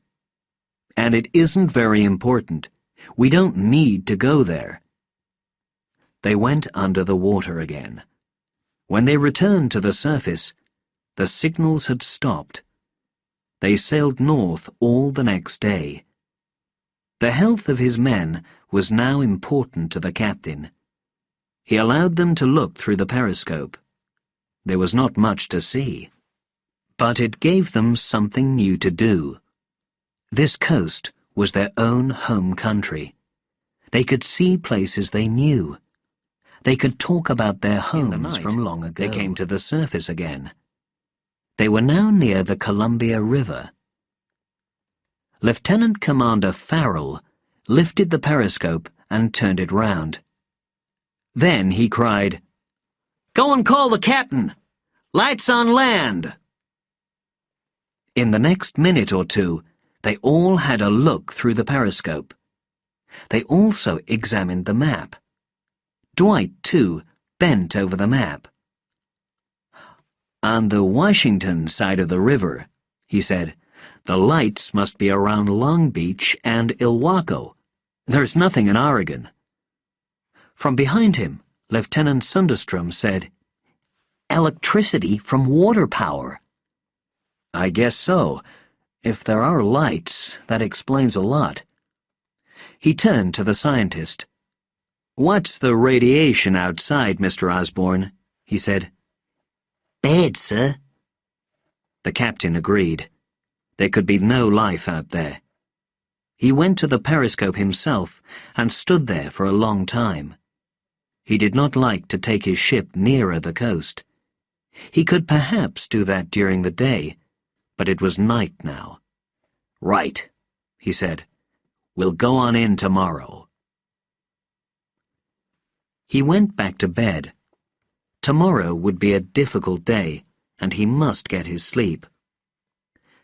And it isn't very important. We don't need to go there." They went under the water again. When they returned to the surface, the signals had stopped. They sailed north all the next day. The health of his men was now important to the captain. He allowed them to look through the periscope. There was not much to see, but it gave them something new to do. This coast was their own home country. They could see places they knew. They could talk about their homes from long ago. They came to the surface again. They were now near the Columbia River. Lieutenant Commander Farrell lifted the periscope and turned it round. Then he cried, "Go and call the captain! Lights on land!" In the next minute or two, they all had a look through the periscope. They also examined the map. Dwight, too, bent over the map. "On the Washington side of the river," he said, "the lights must be around Long Beach and Ilwaco. There's nothing in Oregon." From behind him, Lieutenant Sunderstrom said, "Electricity from water power." "I guess so. If there are lights, that explains a lot." He turned to the scientist. "What's the radiation outside, Mr. Osborne?" he said. "Bad, sir." The captain agreed. There could be no life out there. He went to the periscope himself and stood there for a long time. He did not like to take his ship nearer the coast. He could perhaps do that during the day, but it was night now. "Right," he said. "We'll go on in tomorrow." He went back to bed. Tomorrow would be a difficult day, and he must get his sleep.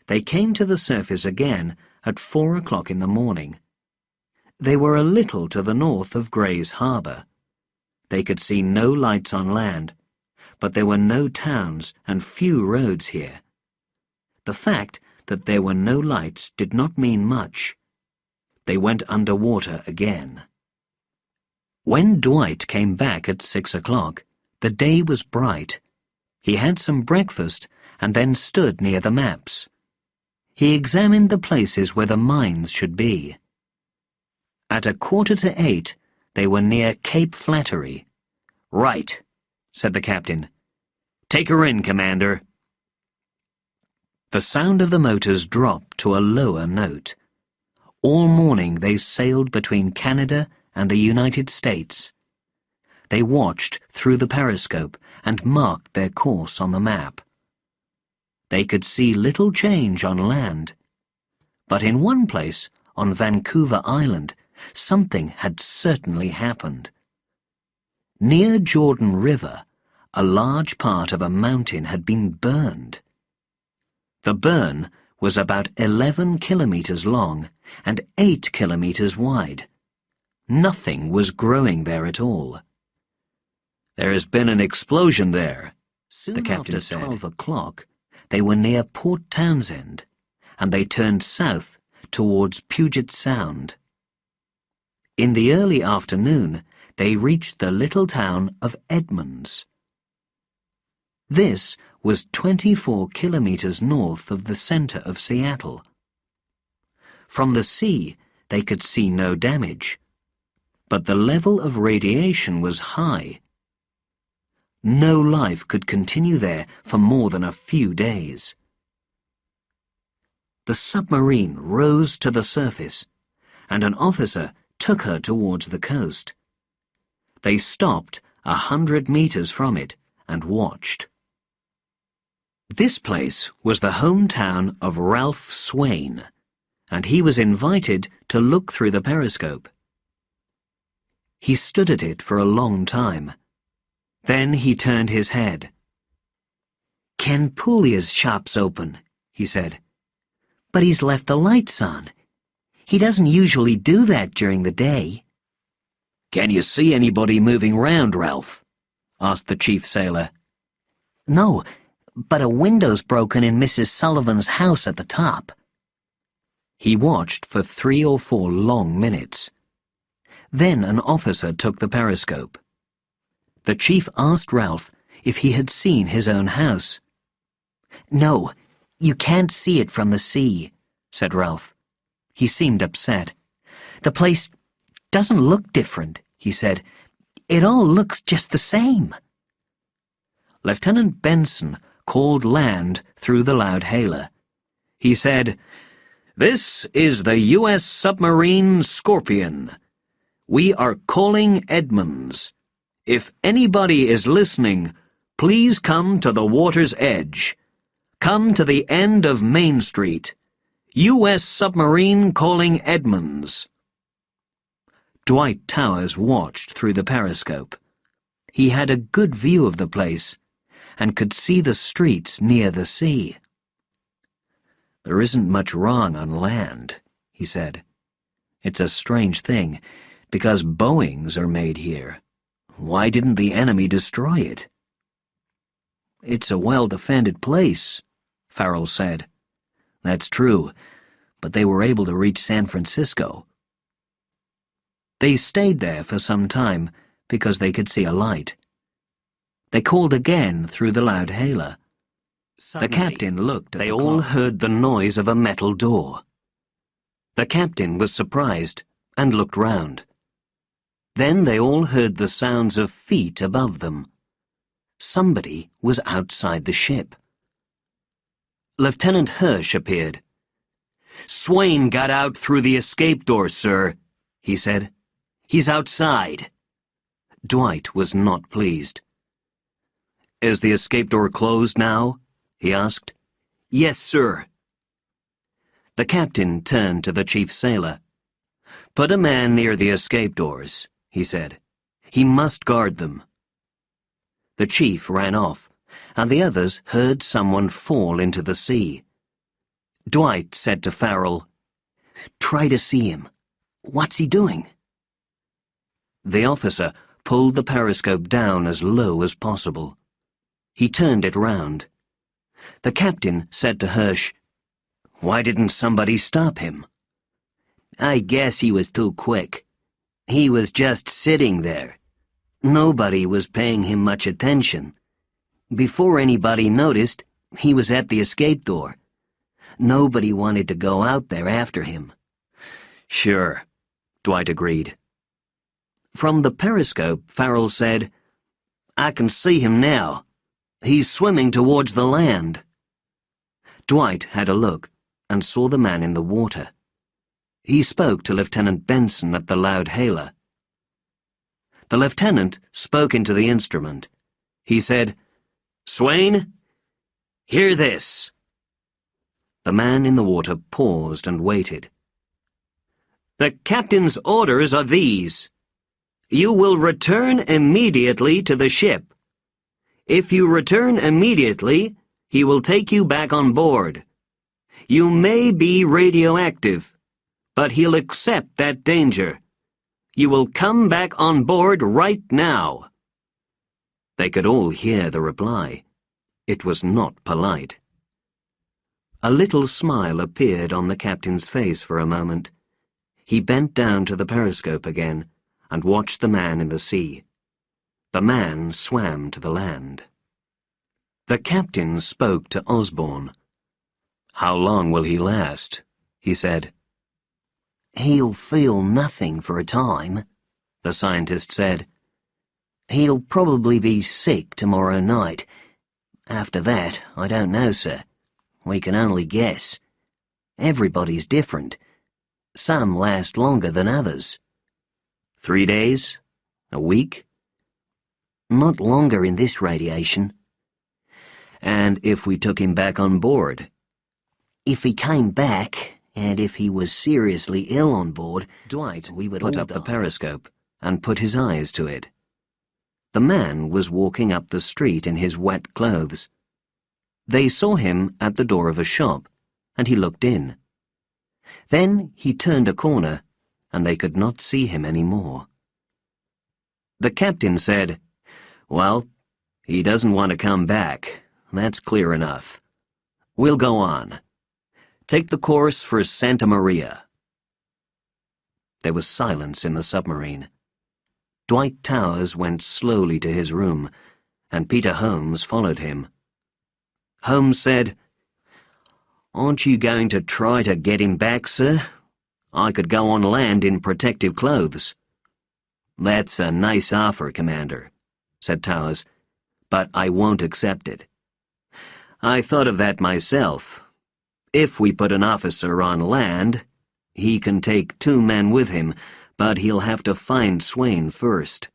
They came to the surface again at 4 o'clock in the morning. They were a little to the north of Gray's Harbour. They could see no lights on land, but there were no towns and few roads here. The fact that there were no lights did not mean much. They went under water again. When Dwight came back at 6 o'clock, the day was bright. He had some breakfast and then stood near the maps. He examined the places where the mines should be. At 7:45, they were near Cape Flattery. "Right," said the captain. "Take her in, Commander." The sound of the motors dropped to a lower note. All morning they sailed between Canada and the United States. They watched through the periscope and marked their course on the map. They could see little change on land. But in one place, on Vancouver Island, something had certainly happened. Near Jordan River, a large part of a mountain had been burned. The burn was about 11 kilometers long and 8 kilometers wide. Nothing was growing there at all. "There has been an explosion there," the captain said. Soon after 12 o'clock, they were near Port Townsend, and they turned south towards Puget Sound. In the early afternoon, they reached the little town of Edmonds. This was 24 kilometers north of the center of Seattle. From the sea, they could see no damage, but the level of radiation was high. No life could continue there for more than a few days. The submarine rose to the surface, and an officer took her towards the coast. They stopped 100 meters from it and watched. This place was the hometown of Ralph Swain, and he was invited to look through the periscope. He stood at it for a long time. Then he turned his head. "Ken Poulia's shop's open," he said. "But he's left the lights on. He doesn't usually do that during the day." "Can you see anybody moving round, Ralph?" asked the chief sailor. "No, but a window's broken in Mrs. Sullivan's house at the top." He watched for 3 or 4 long minutes. Then an officer took the periscope. The chief asked Ralph if he had seen his own house. "No, you can't see it from the sea," said Ralph. He seemed upset. "The place doesn't look different," he said. "It all looks just the same." Lieutenant Benson called land through the loudhailer. He said, "This is the U.S. submarine Scorpion. We are calling Edmonds. If anybody is listening, please come to the water's edge. Come to the end of Main Street. U.S. submarine calling Edmonds." Dwight Towers watched through the periscope. He had a good view of the place and could see the streets near the sea. "There isn't much wrong on land," he said. "It's a strange thing, because Boeings are made here. Why didn't the enemy destroy it?" "It's a well-defended place," Farrell said. "That's true, but they were able to reach San Francisco." They stayed there for some time because they could see a light. They called again through the loudhailer. The captain looked at the clock. They all heard the noise of a metal door. The captain was surprised and looked round. Then they all heard the sounds of feet above them. Somebody was outside the ship. Lieutenant Hirsch appeared. "Swain got out through the escape door, sir," he said. "He's outside." Dwight was not pleased. "Is the escape door closed now?" he asked. "Yes, sir." The captain turned to the chief sailor. "Put a man near the escape doors," he said. "He must guard them." The chief ran off, and the others heard someone fall into the sea. Dwight said to Farrell, "Try to see him. What's he doing?" The officer pulled the periscope down as low as possible. He turned it round. The captain said to Hirsch, "Why didn't somebody stop him?" "I guess he was too quick. He was just sitting there. Nobody was paying him much attention. Before anybody noticed, he was at the escape door. Nobody wanted to go out there after him." "Sure," Dwight agreed. From the periscope, Farrell said, "I can see him now. He's swimming towards the land." Dwight had a look and saw the man in the water. He spoke to Lieutenant Benson at the loudhailer. The lieutenant spoke into the instrument. He said, "Swain, hear this." The man in the water paused and waited. "The captain's orders are these. You will return immediately to the ship. If you return immediately, he will take you back on board. You may be radioactive, but he'll accept that danger. You will come back on board right now." They could all hear the reply. It was not polite. A little smile appeared on the captain's face for a moment. He bent down to the periscope again and watched the man in the sea. The man swam to the land. The captain spoke to Osborne. "How long will he last?" he said. "He'll feel nothing for a time," the scientist said. "He'll probably be sick tomorrow night. After that, I don't know, sir. We can only guess. Everybody's different. Some last longer than others." 3 days? A week? "Not longer in this radiation." "And if we took him back on board?" "If he came back, and if he was seriously ill on board, Dwight, we would put all up the die." Periscope and put his eyes to it. The man was walking up the street in his wet clothes. They saw him at the door of a shop, and he looked in. Then he turned a corner, and they could not see him any more. The captain said, "Well, he doesn't want to come back. That's clear enough. We'll go on. Take the course for Santa Maria." There was silence in the submarine. Dwight Towers went slowly to his room, and Peter Holmes followed him. Holmes said, "Aren't you going to try to get him back, sir? I could go on land in protective clothes." "That's a nice offer, Commander," said Towers, "but I won't accept it. I thought of that myself. If we put an officer on land, he can take 2 men with him, but he'll have to find Swain first.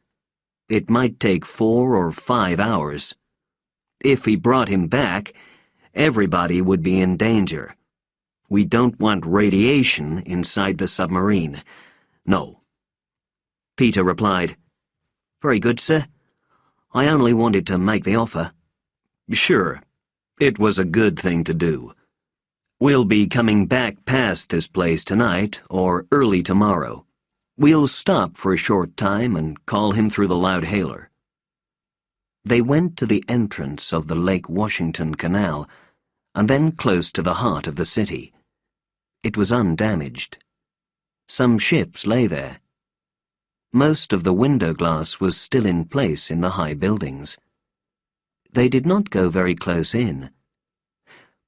It might take 4 or 5 hours. If he brought him back, everybody would be in danger. We don't want radiation inside the submarine. No." Peter replied, "Very good, sir. I only wanted to make the offer." "Sure. It was a good thing to do. We'll be coming back past this place tonight or early tomorrow. We'll stop for a short time and call him through the loudhailer." They went to the entrance of the Lake Washington Canal and then close to the heart of the city. It was undamaged. Some ships lay there. Most of the window glass was still in place in the high buildings. They did not go very close in.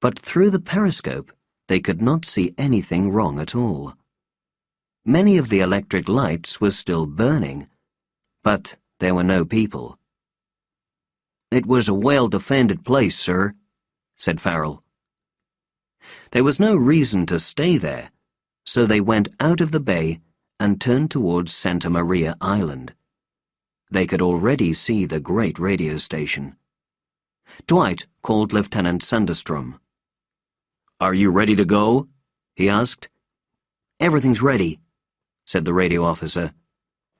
But through the periscope, they could not see anything wrong at all. Many of the electric lights were still burning, but there were no people. "It was a well-defended place, sir," said Farrell. There was no reason to stay there, so they went out of the bay and turned towards Santa Maria Island. They could already see the great radio station. Dwight called Lieutenant Sunderstrom. "Are you ready to go?" he asked. "Everything's ready," said the radio officer.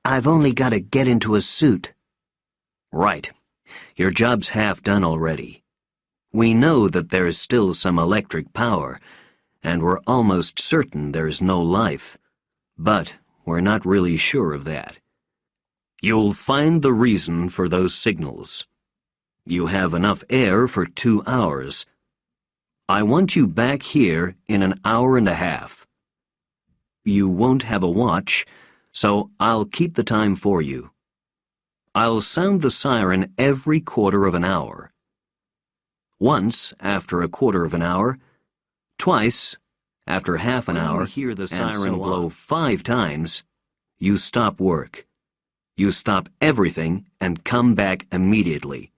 "I've only got to get into a suit." "Right. Your job's half done already. We know that there is still some electric power, and we're almost certain there's no life, but we're not really sure of that. You'll find the reason for those signals. You have enough air for 2 hours. I want you back here in an hour and a half. You won't have a watch, so I'll keep the time for you. I'll sound the siren every quarter of an hour. Once after a quarter of an hour, twice after half an hour, hear the siren blow 5 times, you stop work. You stop everything and come back immediately.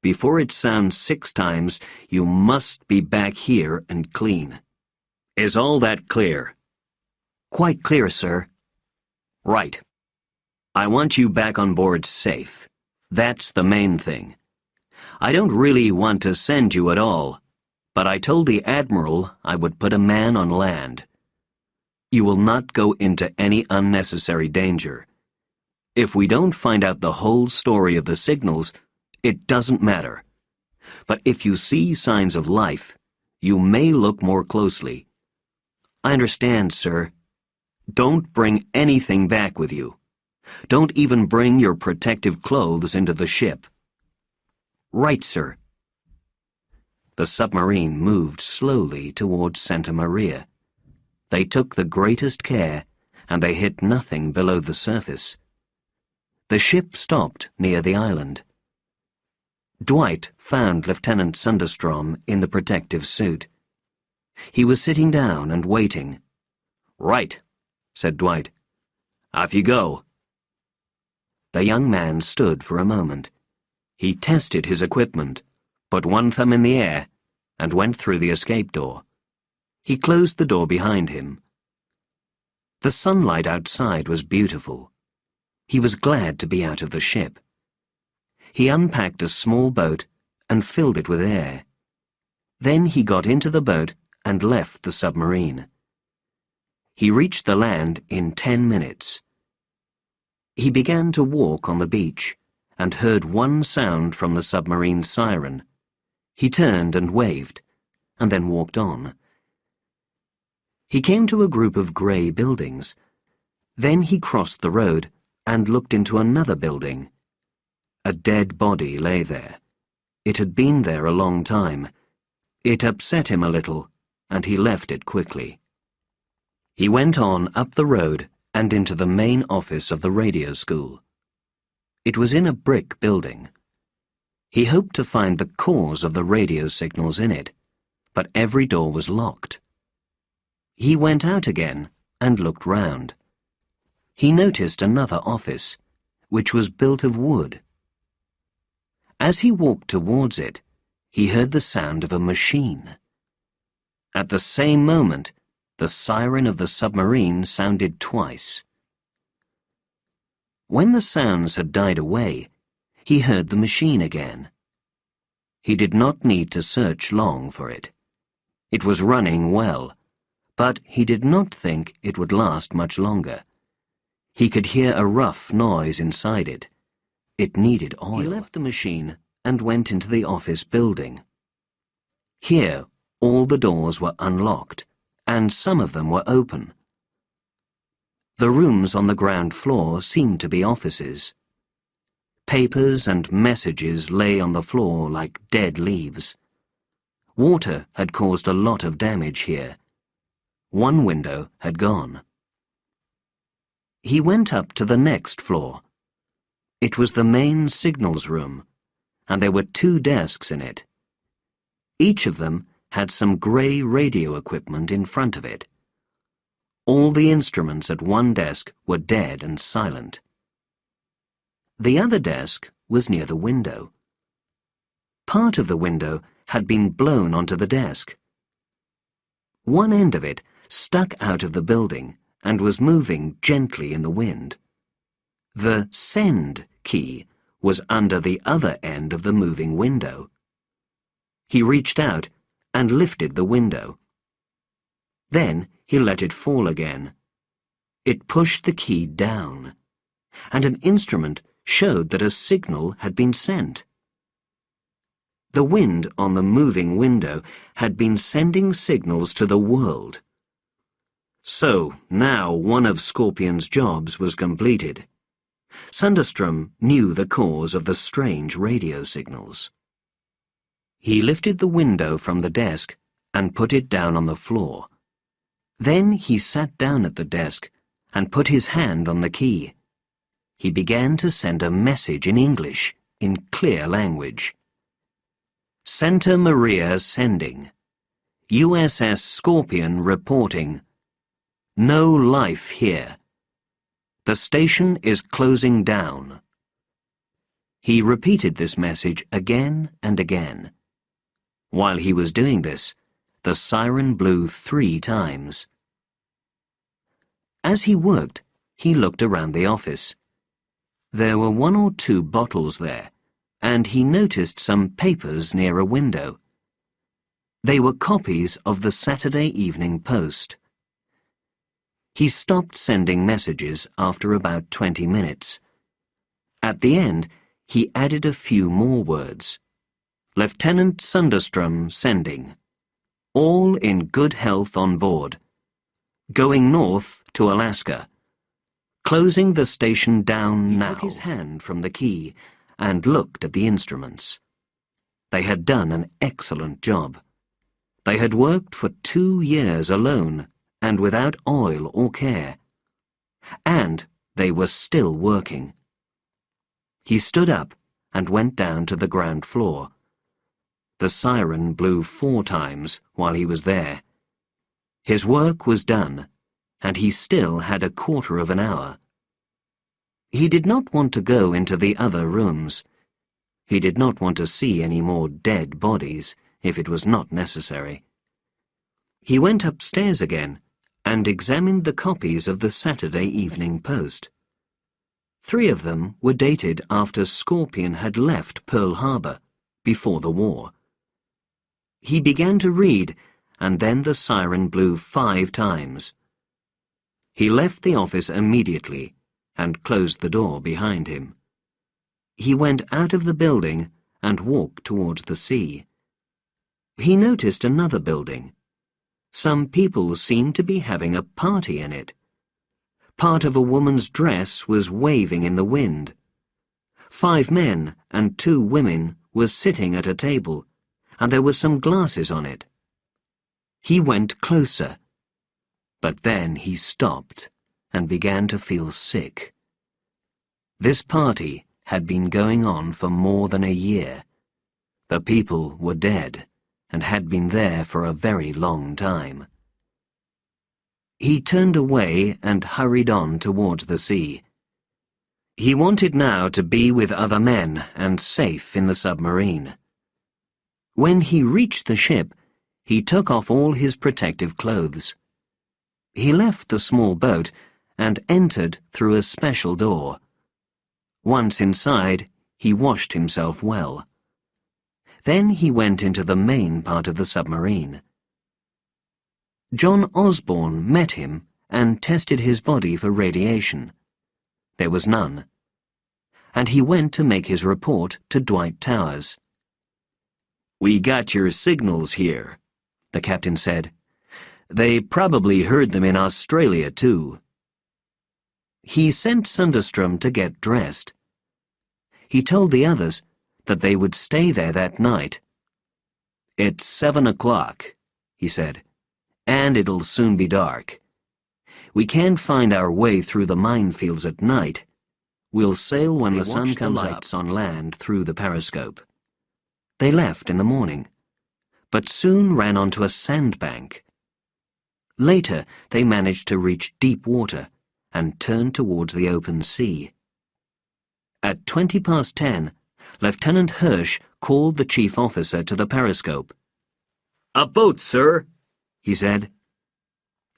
Before it sounds 6 times, you must be back here and clean. Is all that clear?" "Quite clear, sir." "Right. I want you back on board safe. That's the main thing. I don't really want to send you at all, but I told the Admiral I would put a man on land. You will not go into any unnecessary danger. If we don't find out the whole story of the signals, it doesn't matter. But if you see signs of life, you may look more closely." "I understand, sir." "Don't bring anything back with you. Don't even bring your protective clothes into the ship." "Right, sir." The submarine moved slowly towards Santa Maria. They took the greatest care, and they hit nothing below the surface. The ship stopped near the island. Dwight found Lieutenant Sunderstrom in the protective suit. He was sitting down and waiting. "Right," said Dwight. "Off you go." The young man stood for a moment. He tested his equipment, put one thumb in the air, and went through the escape door. He closed the door behind him. The sunlight outside was beautiful. He was glad to be out of the ship. He unpacked a small boat and filled it with air. Then he got into the boat and left the submarine. He reached the land in 10 minutes. He began to walk on the beach and heard one sound from the submarine siren. He turned and waved, and then walked on. He came to a group of grey buildings. Then he crossed the road and looked into another building. A dead body lay there. It had been there a long time. It upset him a little, and he left it quickly. He went on up the road and into the main office of the radio school. It was in a brick building. He hoped to find the cause of the radio signals in it, but every door was locked. He went out again and looked round. He noticed another office, which was built of wood. As he walked towards it, he heard the sound of a machine. At the same moment, the siren of the submarine sounded twice. When the sounds had died away, he heard the machine again. He did not need to search long for it. It was running well, but he did not think it would last much longer. He could hear a rough noise inside it. It needed oil. He left the machine and went into the office building. Here, all the doors were unlocked, and some of them were open. The rooms on the ground floor seemed to be offices. Papers and messages lay on the floor like dead leaves. Water had caused a lot of damage here. One window had gone. He went up to the next floor. It was the main signals room, and there were 2 desks in it. Each of them had some grey radio equipment in front of it. All the instruments at one desk were dead and silent. The other desk was near the window. Part of the window had been blown onto the desk. One end of it stuck out of the building and was moving gently in the wind. The send key was under the other end of the moving window. He reached out and lifted the window. Then he let it fall again. It pushed the key down, and an instrument showed that a signal had been sent. The wind on the moving window had been sending signals to the world. So now one of Scorpion's jobs was completed. Sundström knew the cause of the strange radio signals. He lifted the window from the desk and put it down on the floor. Then he sat down at the desk and put his hand on the key. He began to send a message in English, in clear language. Santa Maria sending. USS Scorpion reporting. No life here. The station is closing down. He repeated this message again and again. While he was doing this, the siren blew 3 times. As he worked, he looked around the office. There were 1 or 2 bottles there, and he noticed some papers near a window. They were copies of the Saturday Evening Post. He stopped sending messages after about 20 minutes. At the end, he added a few more words. Lieutenant Sundström sending. All in good health on board. Going north to Alaska. Closing the station down now. He took his hand from the key and looked at the instruments. They had done an excellent job. They had worked for 2 years alone and without oil or care. And they were still working. He stood up and went down to the ground floor. The siren blew 4 times while he was there. His work was done, and he still had a quarter of an hour. He did not want to go into the other rooms. He did not want to see any more dead bodies, if it was not necessary. He went upstairs again and examined the copies of the Saturday Evening Post. 3 of them were dated after Scorpion had left Pearl Harbor, before the war. He began to read, and then the siren blew 5 times. He left the office immediately and closed the door behind him. He went out of the building and walked towards the sea. He noticed another building. Some people seemed to be having a party in it. Part of a woman's dress was waving in the wind. 5 men and 2 women were sitting at a table, and there were some glasses on it. He went closer, but then he stopped and began to feel sick. This party had been going on for more than a year. The people were dead and had been there for a very long time. He turned away and hurried on towards the sea. He wanted now to be with other men and safe in the submarine. When he reached the ship, he took off all his protective clothes. He left the small boat and entered through a special door. Once inside, he washed himself well. Then he went into the main part of the submarine. John Osborne met him and tested his body for radiation. There was none. And he went to make his report to Dwight Towers. "We got your signals here," the captain said. "They probably heard them in Australia, too." He sent Sundström to get dressed. He told the others that they would stay there that night. "It's 7 o'clock," he said, "and it'll soon be dark. We can't find our way through the minefields at night. We'll sail when the sun comes up on land through the periscope." They left in the morning, but soon ran onto a sandbank. Later, they managed to reach deep water and turned towards the open sea. At 10:20, Lieutenant Hirsch called the chief officer to the periscope. "A boat, sir," he said.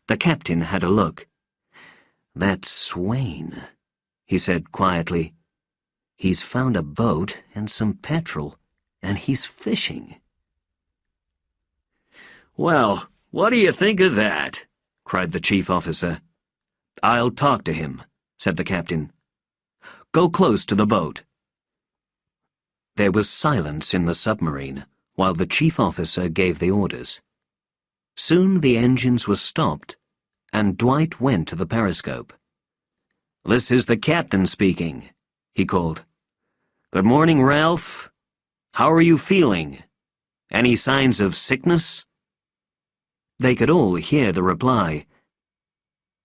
The captain had a look. "That's Swain," he said quietly. "He's found a boat and some petrol, and he's fishing." "Well, what do you think of that?" cried the chief officer. "I'll talk to him," said the captain. "Go close to the boat." There was silence in the submarine while the chief officer gave the orders. Soon the engines were stopped, and Dwight went to the periscope. "This is the captain speaking," he called. "Good morning, Ralph. How are you feeling? Any signs of sickness?" They could all hear the reply.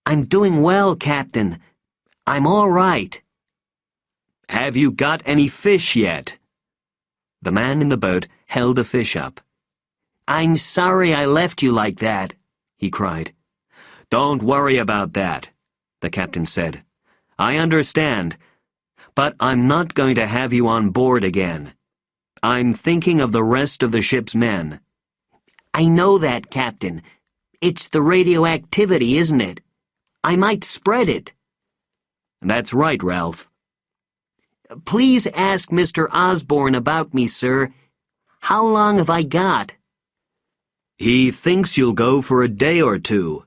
"I'm doing well, Captain. I'm all right." "Have you got any fish yet?" The man in the boat held a fish up. "I'm sorry I left you like that," he cried. "Don't worry about that," the captain said. "I understand, but I'm not going to have you on board again. I'm thinking of the rest of the ship's men." "I know that, Captain. It's the radioactivity, isn't it? I might spread it." "That's right, Ralph." "Please ask Mr. Osborne about me, sir. How long have I got?" "He thinks you'll go for a day or two."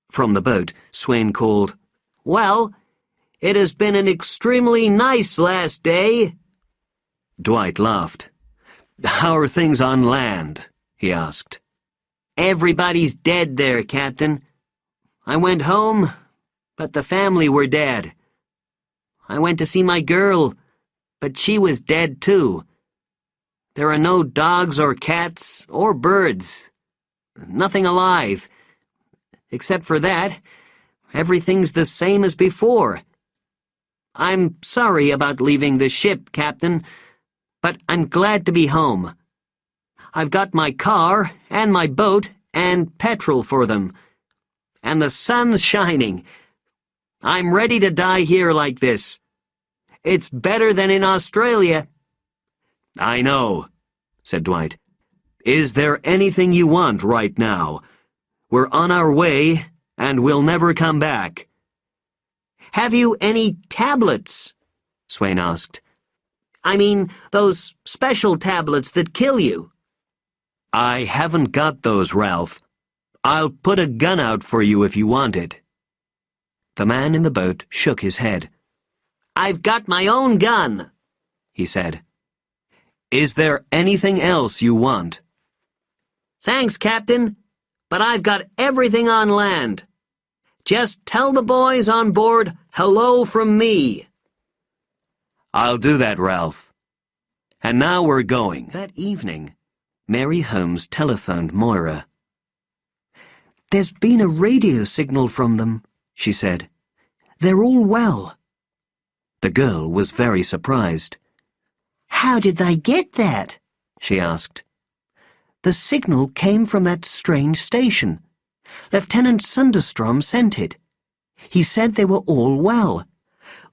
From the boat, Swain called, "Well, it has been an extremely nice last day." Dwight laughed. "How are things on land?" he asked. "Everybody's dead there, Captain. I went home, but the family were dead. I went to see my girl, but she was dead too. There are no dogs or cats or birds. Nothing alive. Except for that, everything's the same as before. I'm sorry about leaving the ship, Captain, but I'm glad to be home. I've got my car and my boat and petrol for them. And the sun's shining. I'm ready to die here like this. It's better than in Australia." "I know," said Dwight. "Is there anything you want right now? We're on our way, and we'll never come back." "Have you any tablets?" Swain asked. "I mean, those special tablets that kill you." "I haven't got those, Ralph. I'll put a gun out for you if you want it." The man in the boat shook his head. "I've got my own gun," he said. "Is there anything else you want?" "Thanks, Captain, but I've got everything on land. Just tell the boys on board hello from me." "I'll do that, Ralph. And now we're going." That evening, Mary Holmes telephoned Moira. "There's been a radio signal from them," she said. "They're all well." The girl was very surprised. "How did they get that?" she asked. "The signal came from that strange station. Lieutenant Sunderstrom sent it. He said they were all well."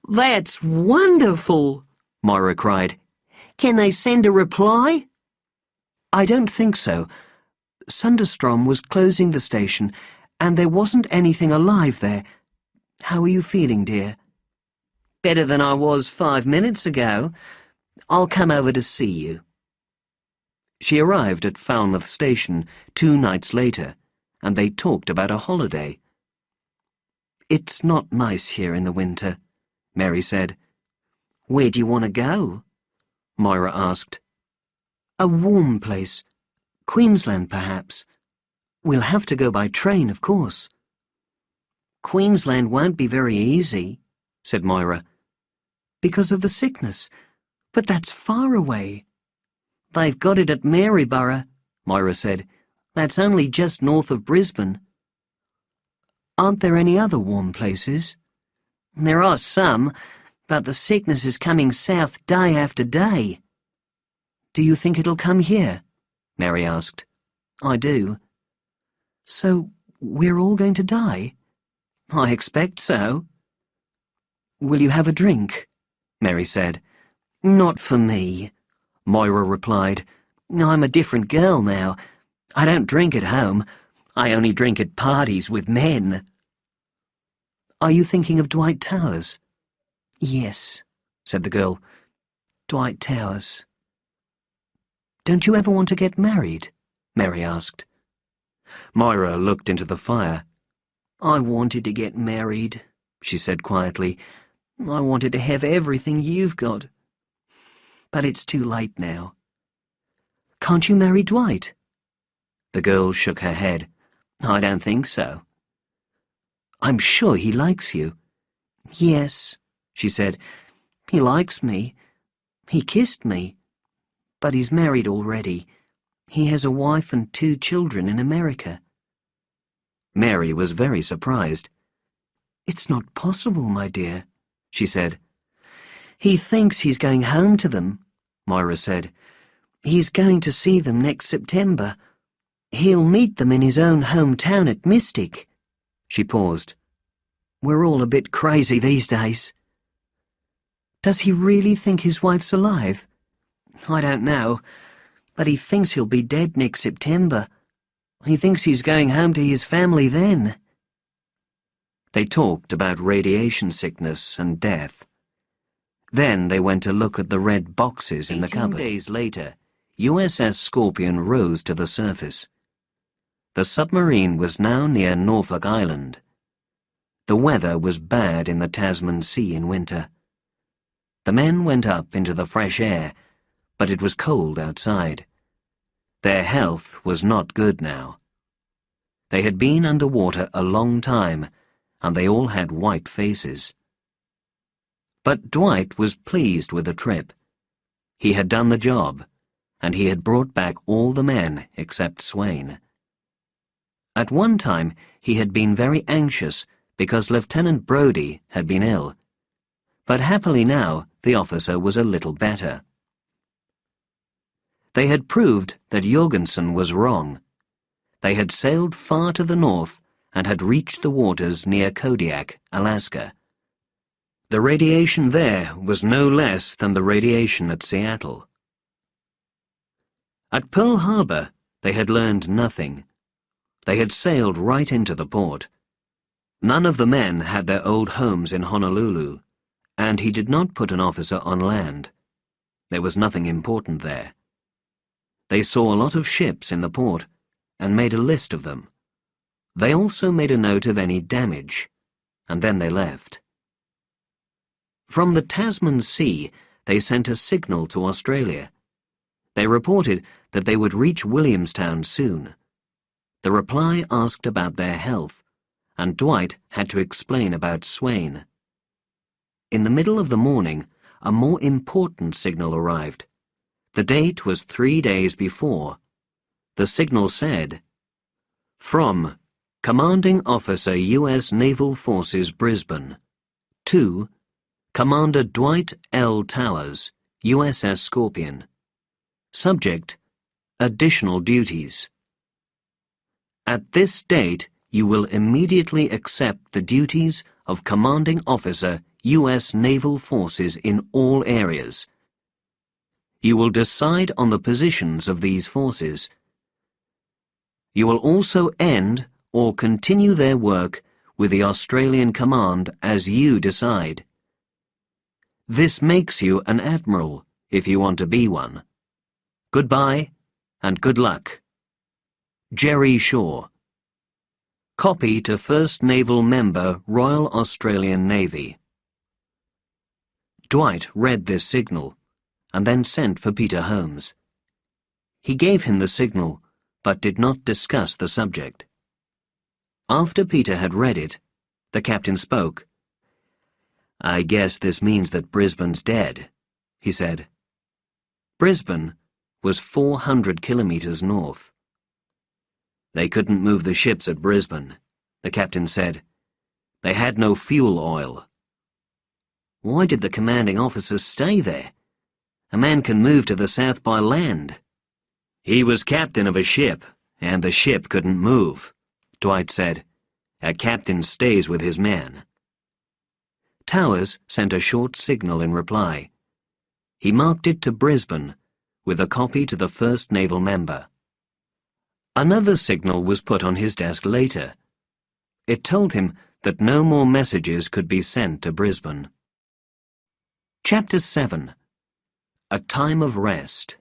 "That's wonderful!" Moira cried. "Can they send a reply?" "I don't think so. Sunderstrom was closing the station, and there wasn't anything alive there. How are you feeling, dear?" "Better than I was 5 minutes ago. I'll come over to see you." She arrived at Falmouth Station 2 nights later, and they talked about a holiday. "It's not nice here in the winter," Mary said. "Where do you want to go?" Moira asked. "A warm place. Queensland, perhaps. We'll have to go by train, of course." "Queensland won't be very easy," said Moira. "Because of the sickness. But that's far away." "They've got it at Maryborough," Moira said. "That's only just north of Brisbane." "Aren't there any other warm places?" "There are some, but the sickness is coming south day after day." "Do you think it'll come here?" Mary asked. "I do." "So we're all going to die?" "I expect so." "Will you have a drink?" Mary said. "Not for me," Moira replied. "I'm a different girl now. I don't drink at home. I only drink at parties with men." "Are you thinking of Dwight Towers?" "Yes," said the girl. "Dwight Towers." "Don't you ever want to get married?" Mary asked. Moira looked into the fire. "I wanted to get married," she said quietly. "I wanted to have everything you've got. But it's too late now." "Can't you marry Dwight?" The girl shook her head. "I don't think so." "I'm sure he likes you." "Yes," she said. "He likes me. He kissed me. But he's married already. He has a wife and 2 children in America." Mary was very surprised. "It's not possible, my dear," she said. "He thinks he's going home to them," Moira said. "He's going to see them next September. He'll meet them in his own hometown at Mystic." She paused. "We're all a bit crazy these days." "Does he really think his wife's alive?" "I don't know, but he thinks he'll be dead next September. He thinks he's going home to his family then." They talked about radiation sickness and death. Then they went to look at the red boxes in the cupboard. 18 days later, USS Scorpion rose to the surface. The submarine was now near Norfolk Island. The weather was bad in the Tasman Sea in winter. The men went up into the fresh air, but it was cold outside. Their health was not good now. They had been underwater a long time, and they all had white faces. But Dwight was pleased with the trip. He had done the job, and he had brought back all the men except Swain. At one time he had been very anxious because Lieutenant Brodie had been ill, but happily now the officer was a little better. They had proved that Jorgensen was wrong. They had sailed far to the north and had reached the waters near Kodiak, Alaska. The radiation there was no less than the radiation at Seattle. At Pearl Harbor, they had learned nothing. They had sailed right into the port. None of the men had their old homes in Honolulu, and he did not put an officer on land. There was nothing important there. They saw a lot of ships in the port and made a list of them. They also made a note of any damage, and then they left. From the Tasman Sea, they sent a signal to Australia. They reported that they would reach Williamstown soon. The reply asked about their health, and Dwight had to explain about Swain. In the middle of the morning, a more important signal arrived. The date was 3 days before. The signal said, "From Commanding Officer U.S. Naval Forces Brisbane, to Commander Dwight L. Towers, USS Scorpion. Subject, additional duties. At this date, you will immediately accept the duties of Commanding Officer U.S. Naval Forces in all areas. You will decide on the positions of these forces. You will also end or continue their work with the Australian Command as you decide. This makes you an admiral if you want to be one. Goodbye and good luck. Jerry Shaw. Copy to First Naval Member, Royal Australian Navy." Dwight read this signal and then sent for Peter Holmes. He gave him the signal, but did not discuss the subject. After Peter had read it, the captain spoke. "I guess this means that Brisbane's dead," he said. Brisbane was 400 kilometers north. "They couldn't move the ships at Brisbane," the captain said. "They had no fuel oil." "Why did the commanding officer stay there? A man can move to the south by land." "He was captain of a ship, and the ship couldn't move," Dwight said. "A captain stays with his men." Towers sent a short signal in reply. He marked it to Brisbane, with a copy to the First Naval Member. Another signal was put on his desk later. It told him that no more messages could be sent to Brisbane. Chapter 7. A Time of Rest.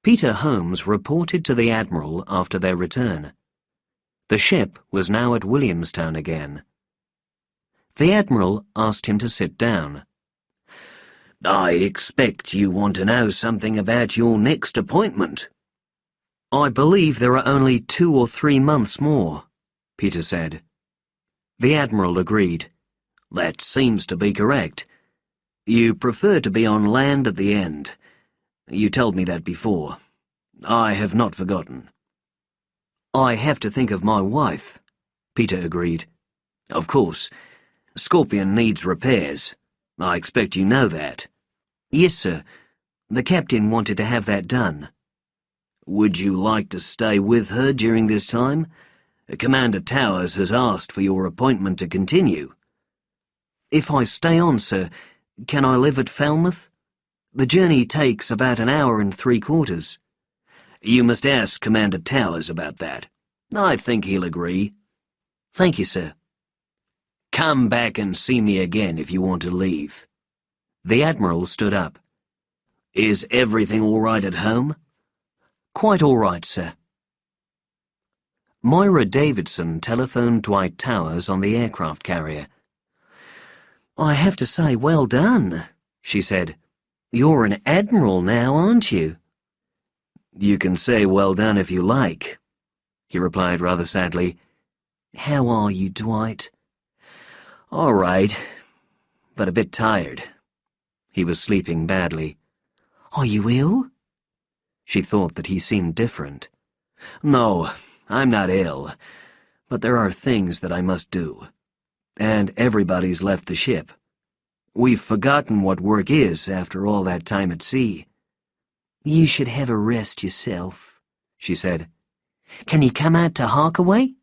Peter Holmes reported to the Admiral after their return. The ship was now at Williamstown again. The Admiral asked him to sit down. "I expect you want to know something about your next appointment." "I believe there are only 2 or 3 months more," Peter said. The Admiral agreed. "That seems to be correct. You prefer to be on land at the end. You told me that before. I have not forgotten." "I have to think of my wife," Peter agreed. "Of course. Scorpion needs repairs. I expect you know that." "Yes, sir. The captain wanted to have that done." "Would you like to stay with her during this time? Commander Towers has asked for your appointment to continue." "If I stay on, sir, can I live at Falmouth? The journey takes about an hour and 3/4. "You must ask Commander Towers about that. I think he'll agree." "Thank you, sir." "Come back and see me again if you want to leave." The Admiral stood up. "Is everything all right at home?" "Quite all right, sir." Moira Davidson telephoned Dwight Towers on the aircraft carrier. "I have to say, well done," she said. "You're an admiral now, aren't you?" "You can say well done if you like," he replied rather sadly. "How are you, Dwight?" "All right, but a bit tired." He was sleeping badly. "Are you ill?" She thought that he seemed different. "No, I'm not ill, but there are things that I must do. And everybody's left the ship. We've forgotten what work is after all that time at sea." "You should have a rest yourself," she said. "Can you come out to Harkaway?"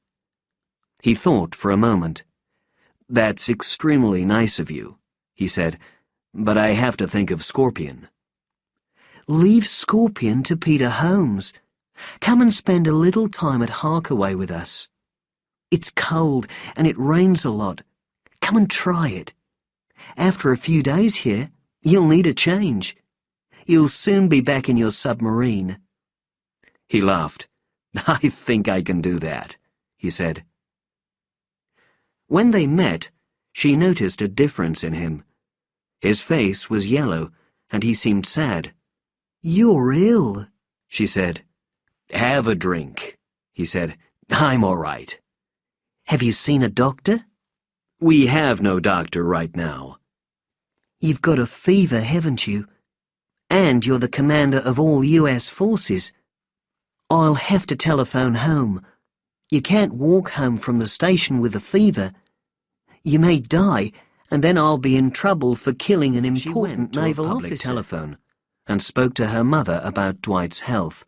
He thought for a moment. "That's extremely nice of you," he said, "but I have to think of Scorpion." "Leave Scorpion to Peter Holmes. Come and spend a little time at Harkaway with us. It's cold and it rains a lot. Come and try it. After a few days here, you'll need a change. You'll soon be back in your submarine." He laughed. "I think I can do that," he said. When they met, she noticed a difference in him. His face was yellow, and he seemed sad. "You're ill," she said. "Have a drink," he said. "I'm all right." "Have you seen a doctor?" "We have no doctor right now." "You've got a fever, haven't you? And you're the commander of all US forces. I'll have to telephone home. You can't walk home from the station with a fever. You may die, and then I'll be in trouble for killing an important naval officer." Telephone and spoke to her mother about Dwight's health.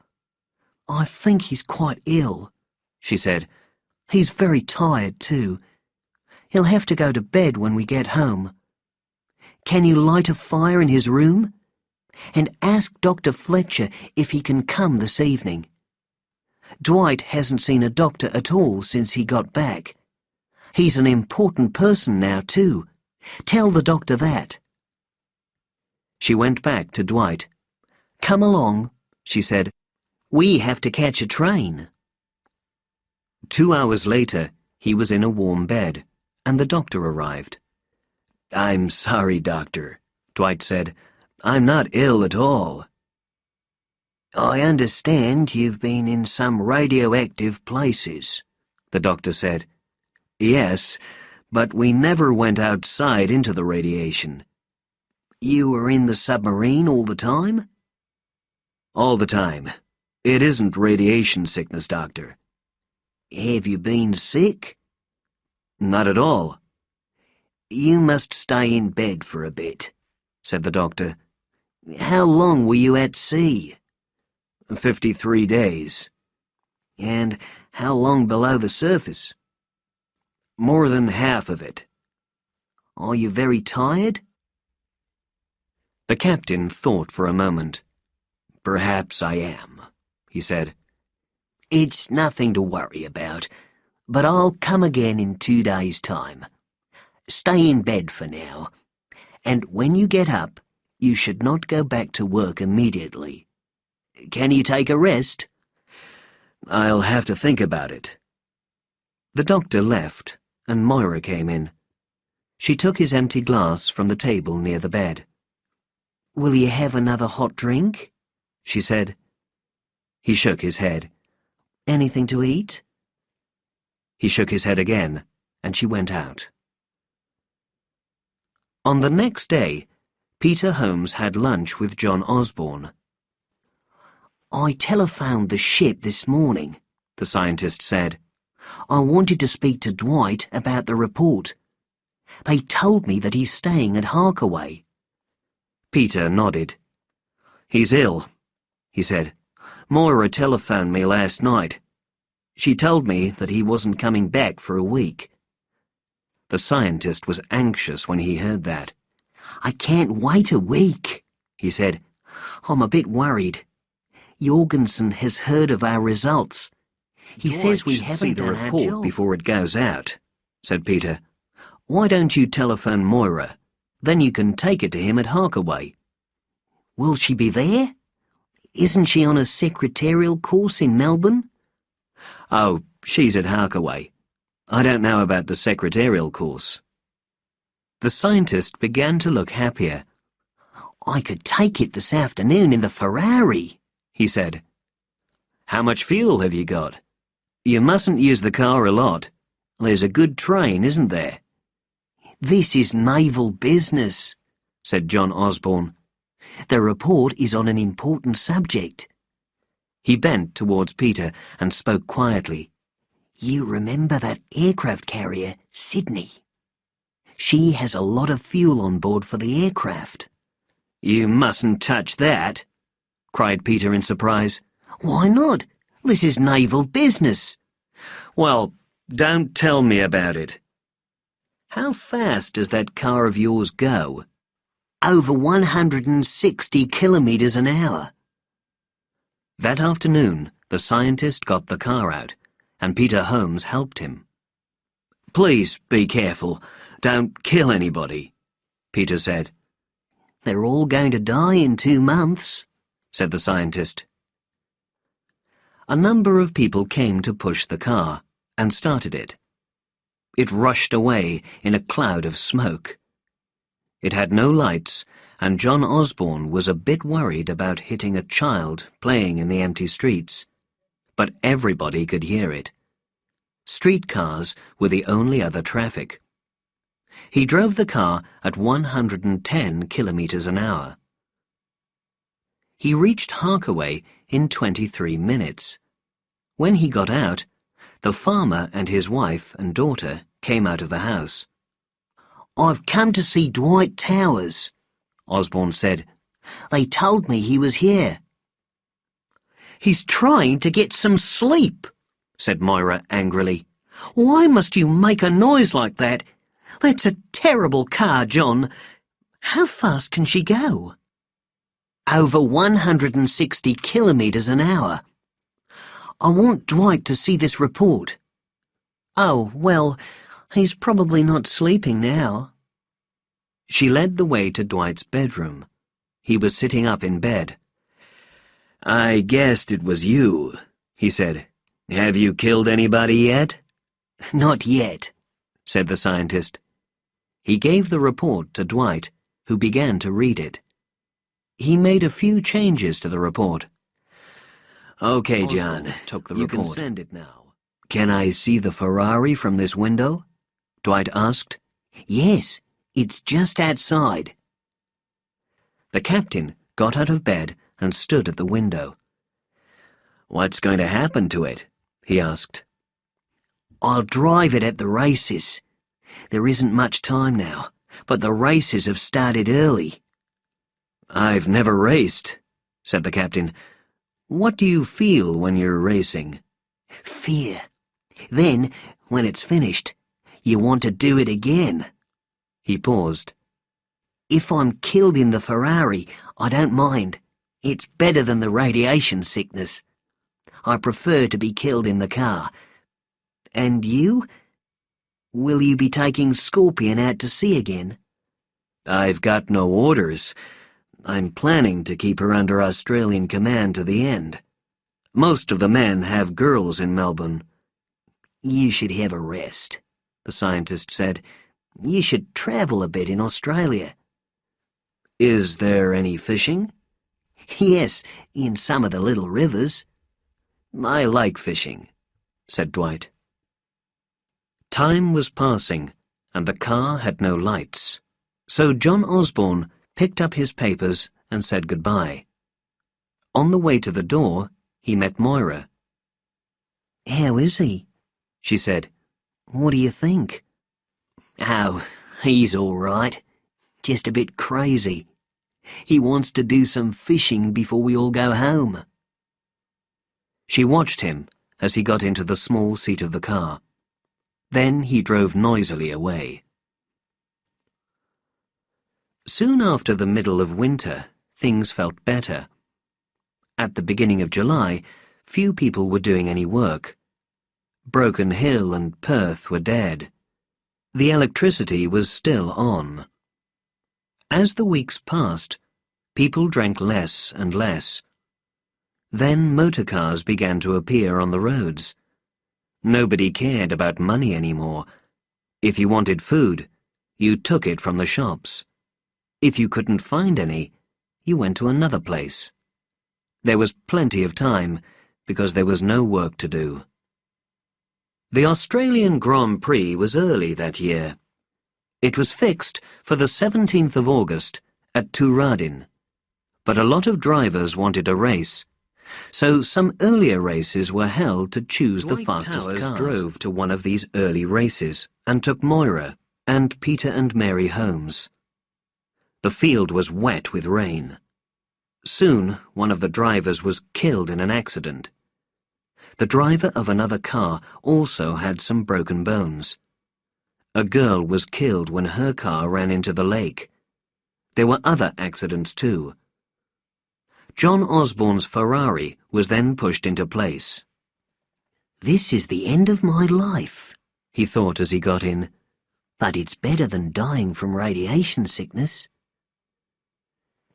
"I think he's quite ill," she said. "He's very tired, too. He'll have to go to bed when we get home. Can you light a fire in his room? And ask Dr. Fletcher if he can come this evening. Dwight hasn't seen a doctor at all since he got back. He's an important person now, too. Tell the doctor that." She went back to Dwight. "Come along," she said. "We have to catch a train." 2 hours later, he was in a warm bed, and the doctor arrived. "I'm sorry, Doctor," Dwight said. "I'm not ill at all." "I understand you've been in some radioactive places," the doctor said. "Yes, but we never went outside into the radiation." "You were in the submarine all the time?" "All the time. It isn't radiation sickness, Doctor." "Have you been sick?" "Not at all." "You must stay in bed for a bit," said the doctor. "How long were you at sea?" 53 days. "And how long below the surface?" "More than half of it." "Are you very tired?" The captain thought for a moment. "Perhaps I am," he said. It's nothing to worry about, but I'll come again in 2 days' time. Stay in bed for now, and when you get up, you should not go back to work immediately. Can you take a rest? I'll have to think about it. The doctor left, and Moira came in. She took his empty glass from the table near the bed. Will you have another hot drink? She said. He shook his head. Anything to eat? He shook his head again, and she went out. On the next day, Peter Holmes had lunch with John Osborne. I telephoned the ship this morning, the scientist said. I wanted to speak to Dwight about the report. They told me that he's staying at Harkaway. Peter nodded. He's ill, he said. Moira telephoned me last night. She told me that he wasn't coming back for a week. The scientist was anxious when he heard that. I can't wait a week, he said. I'm a bit worried. Jorgensen has heard of our results. He says we haven't done our job before it goes out, said Peter. Why don't you telephone Moira? Then you can take it to him at Harkaway. Will she be there? Isn't she on a secretarial course in Melbourne? Oh, she's at Harkaway. I don't know about the secretarial course. The scientist began to look happier. I could take it this afternoon in the Ferrari, he said. How much fuel have you got? You mustn't use the car a lot. There's a good train, isn't there? This is naval business, said John Osborne. The report is on an important subject. He bent towards Peter and spoke quietly. You remember that aircraft carrier, Sydney? She has a lot of fuel on board for the aircraft. You mustn't touch that, cried Peter in surprise. Why not? This is naval business. Well, don't tell me about it. How fast does that car of yours go? Over 160 kilometres an hour. That afternoon, the scientist got the car out, and Peter Holmes helped him. Please be careful. Don't kill anybody, Peter said. They're all going to die in 2 months, said the scientist. A number of people came to push the car and started it. It rushed away in a cloud of smoke. It had no lights, and John Osborne was a bit worried about hitting a child playing in the empty streets. But everybody could hear it. Streetcars were the only other traffic. He drove the car at 110 kilometres an hour. He reached Harkaway in 23 minutes. When he got out, the farmer and his wife and daughter came out of the house. I've come to see Dwight Towers, Osborne said. They told me he was here. He's trying to get some sleep, said Moira angrily. Why must you make a noise like that? That's a terrible car, John. How fast can she go? Over 160 kilometres an hour. I want Dwight to see this report. Oh, well, he's probably not sleeping now. She led the way to Dwight's bedroom. He was sitting up in bed. I guessed it was you, he said. Have you killed anybody yet? Not yet, said the scientist. He gave the report to Dwight, who began to read it. He made a few changes to the report. Okay, John, you can send it now. Can I see the Ferrari from this window? Dwight asked. Yes, it's just outside. The captain got out of bed and stood at the window. What's going to happen to it? He asked. I'll drive it at the races. There isn't much time now, but the races have started early. I've never raced, said the captain. What do you feel when you're racing? Fear. Then, when it's finished, you want to do it again. He paused. If I'm killed in the Ferrari, I don't mind. It's better than the radiation sickness. I prefer to be killed in the car. And you? Will you be taking Scorpion out to sea again? I've got no orders. I'm planning to keep her under Australian command to the end. Most of the men have girls in Melbourne. You should have a rest, the scientist said. You should travel a bit in Australia. Is there any fishing? Yes, in some of the little rivers. I like fishing, said Dwight. Time was passing, and the car had no lights, so John Osborne picked up his papers and said goodbye. On the way to the door, he met Moira. How is he? She said. What do you think? Oh, he's all right. Just a bit crazy. He wants to do some fishing before we all go home. She watched him as he got into the small seat of the car. Then he drove noisily away. Soon after the middle of winter, things felt better. At the beginning of July, few people were doing any work. Broken Hill and Perth were dead. The electricity was still on. As the weeks passed, people drank less and less. Then motor cars began to appear on the roads. Nobody cared about money anymore. If you wanted food, you took it from the shops. If you couldn't find any, you went to another place. There was plenty of time because there was no work to do. The Australian Grand Prix was early that year. It was fixed for the 17th of August at Tooradin, but a lot of drivers wanted a race, so some earlier races were held to choose the fastest cars. Drove to one of these early races and took Moira and Peter and Mary Holmes. The field was wet with rain. Soon, one of the drivers was killed in an accident. The driver of another car also had some broken bones. A girl was killed when her car ran into the lake. There were other accidents too. John Osborne's Ferrari was then pushed into place. This is the end of my life, he thought as he got in. But it's better than dying from radiation sickness.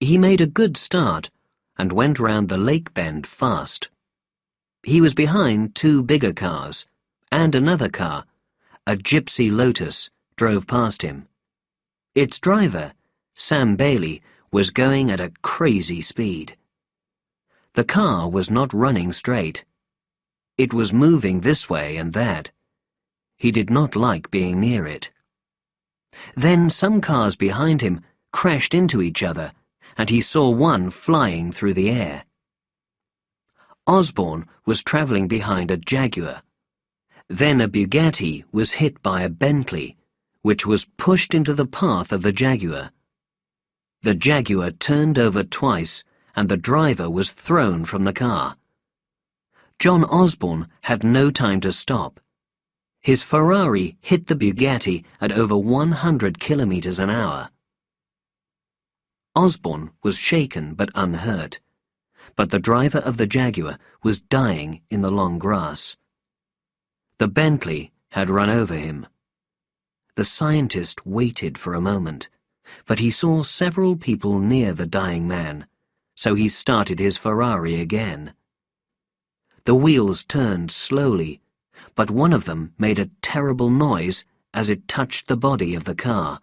He made a good start and went round the lake bend fast. He was behind two bigger cars, and another car, a Gypsy Lotus, drove past him. Its driver, Sam Bailey, was going at a crazy speed. The car was not running straight. It was moving this way and that. He did not like being near it. Then some cars behind him crashed into each other, and he saw one flying through the air. Osborne was travelling behind a Jaguar. Then a Bugatti was hit by a Bentley, which was pushed into the path of the Jaguar. The Jaguar turned over twice, and the driver was thrown from the car. John Osborne had no time to stop. His Ferrari hit the Bugatti at over 100 kilometres an hour. Osborne was shaken but unhurt, but the driver of the Jaguar was dying in the long grass. The Bentley had run over him. The scientist waited for a moment, but he saw several people near the dying man, so he started his Ferrari again. The wheels turned slowly, but one of them made a terrible noise as it touched the body of the car.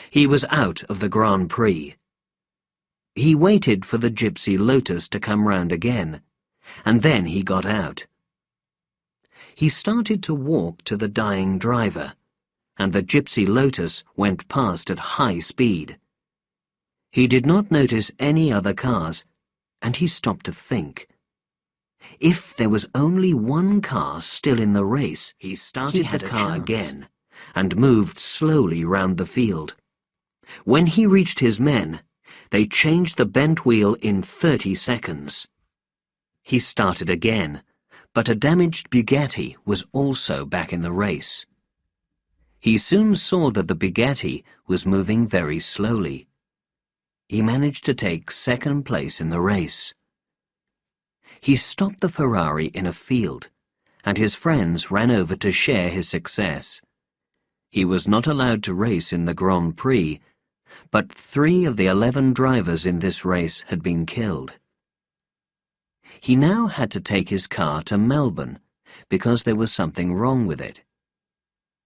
He was out of the Grand Prix. He waited for the Gypsy Lotus to come round again, and then he got out. He started to walk to the dying driver, and the Gypsy Lotus went past at high speed. He did not notice any other cars, and he stopped to think. If there was only one car still in the race, he started the car again and moved slowly round the field. When he reached his men, they changed the bent wheel in 30 seconds. He started again, but a damaged Bugatti was also back in the race. He soon saw that the Bugatti was moving very slowly. He managed to take second place in the race. He stopped the Ferrari in a field, and his friends ran over to share his success. He was not allowed to race in the Grand Prix, but 3 of the 11 drivers in this race had been killed. He now had to take his car to Melbourne because there was something wrong with it.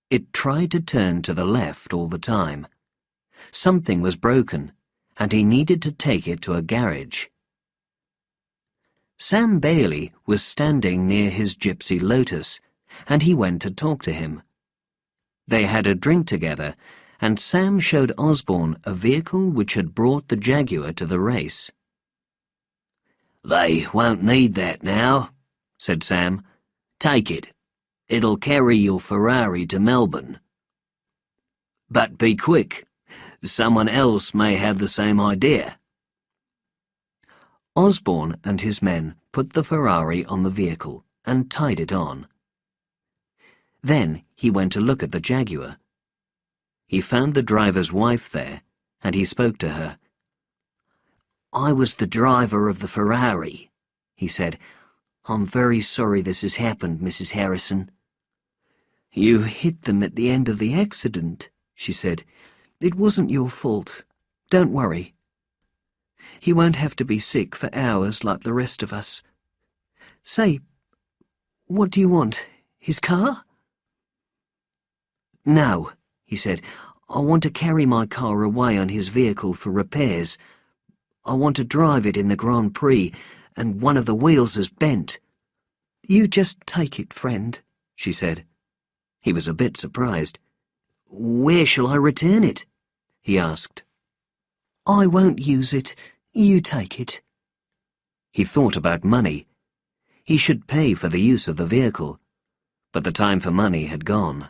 It tried to turn to the left all the time. Something was broken, and he needed to take it to a garage. Sam Bailey was standing near his Gypsy Lotus, and he went to talk to him. They had a drink together, and Sam showed Osborne a vehicle which had brought the Jaguar to the race. "They won't need that now," said Sam. "Take it. It'll carry your Ferrari to Melbourne. But be quick. Someone else may have the same idea." Osborne and his men put the Ferrari on the vehicle and tied it on. Then he went to look at the Jaguar. He found the driver's wife there, and he spoke to her. "I was the driver of the Ferrari," he said. "I'm very sorry this has happened, Mrs. Harrison." "You hit them at the end of the accident," she said. "It wasn't your fault. Don't worry. He won't have to be sick for hours like the rest of us. Say, what do you want? His car?" "No," he said. "I want to carry my car away on his vehicle for repairs. I want to drive it in the Grand Prix, and one of the wheels is bent." "You just take it, friend," she said. He was a bit surprised. "Where shall I return it?" he asked. "I won't use it. You take it." He thought about money. He should pay for the use of the vehicle, but the time for money had gone.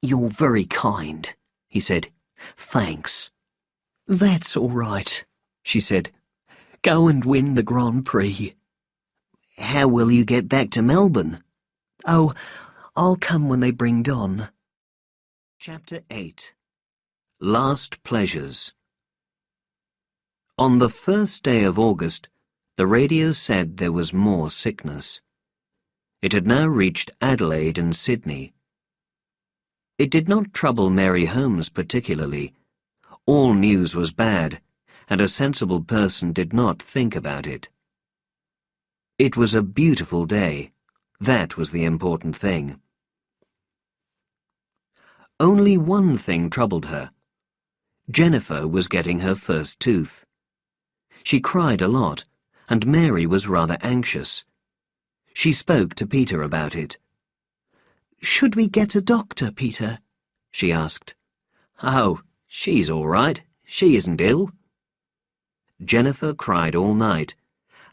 "You're very kind," he said. "Thanks." "That's all right," she said. "Go and win the Grand Prix." "How will you get back to Melbourne?" "Oh, I'll come when they bring Don." Chapter 8. Last Pleasures. On the first day of August, the radio said there was more sickness. It had now reached Adelaide and Sydney. It did not trouble Mary Holmes particularly. All news was bad, and a sensible person did not think about it. It was a beautiful day. That was the important thing. Only one thing troubled her. Jennifer was getting her first tooth. She cried a lot, and Mary was rather anxious. She spoke to Peter about it. "Should we get a doctor, Peter?" she asked. "Oh, she's all right. She isn't ill." Jennifer cried all night,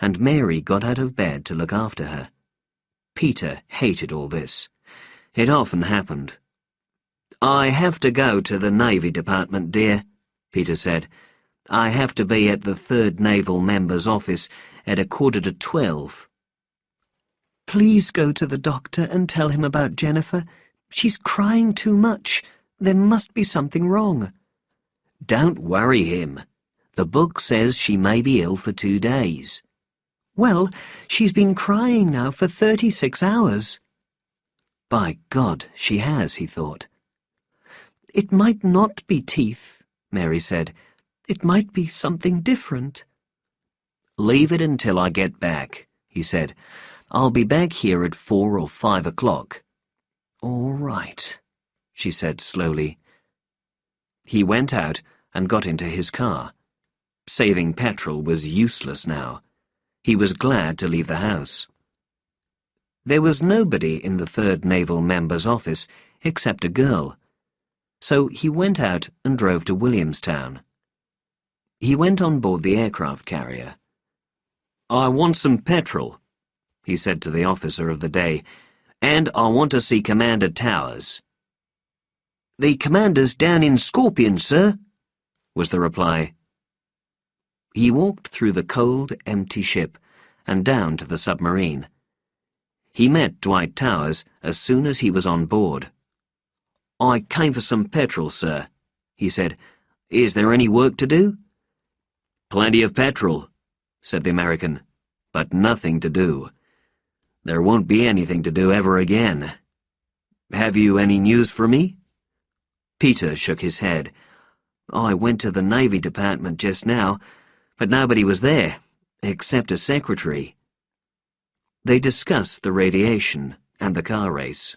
and Mary got out of bed to look after her. Peter hated all this. It often happened. "I have to go to the Navy Department, dear," Peter said. "I have to be at the 3rd Naval Member's office at 11:45. "Please go to the doctor and tell him about Jennifer. She's crying too much. There must be something wrong." "Don't worry him. The book says she may be ill for 2 days. "Well, she's been crying now for 36 hours. "By God, she has," he thought. "It might not be teeth," Mary said. "It might be something different." "Leave it until I get back," he said. "I'll be back here at 4 or 5 o'clock." "All right," she said slowly. He went out and got into his car. Saving petrol was useless now. He was glad to leave the house. There was nobody in the 3rd Naval Member's office except a girl, so he went out and drove to Williamstown. He went on board the aircraft carrier. "I want some petrol," he said to the officer of the day, "and I want to see Commander Towers." "The commander's down in Scorpion, sir," was the reply. He walked through the cold, empty ship and down to the submarine. He met Dwight Towers as soon as he was on board. "I came for some petrol, sir," he said. "Is there any work to do?" "Plenty of petrol," said the American. but nothing to do. There won't be anything to do ever again. Have you any news for me? Peter shook his head. I went to the Navy Department just now, but nobody was there, except a secretary. They discussed the radiation and the car race.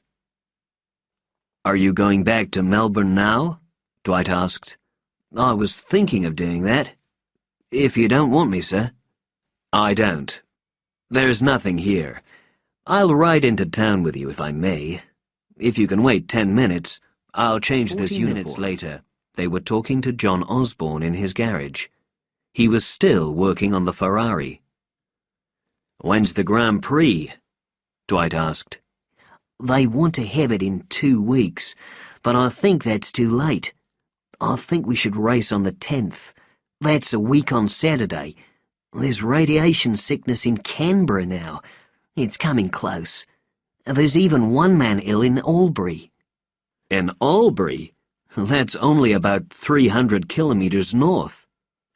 Are you going back to Melbourne now? Dwight asked. I was thinking of doing that. If you don't want me, sir. I don't. There's nothing here. I'll ride into town with you if I may. If you can wait 10 minutes, I'll change this uniform. Minutes later, they were talking to John Osborne in his garage. He was still working on the Ferrari. When's the Grand Prix? Dwight asked. They want to have it in 2 weeks, but I think that's too late. I think we should race on the 10th. That's a week on Saturday. There's radiation sickness in Canberra now. It's coming close. There's even one man ill in Albury. In Albury? That's only about 300 kilometres north.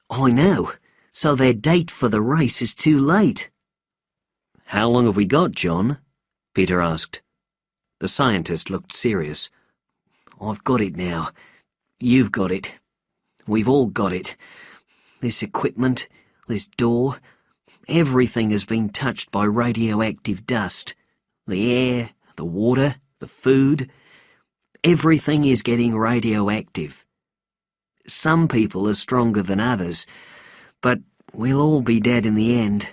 I know, so their date for the race is too late. How long have we got, John? Peter asked. The scientist looked serious. I've got it now. You've got it. We've all got it. This equipment, this door, everything has been touched by radioactive dust. The air, the water, the food. Everything is getting radioactive. Some people are stronger than others, but we'll all be dead in the end.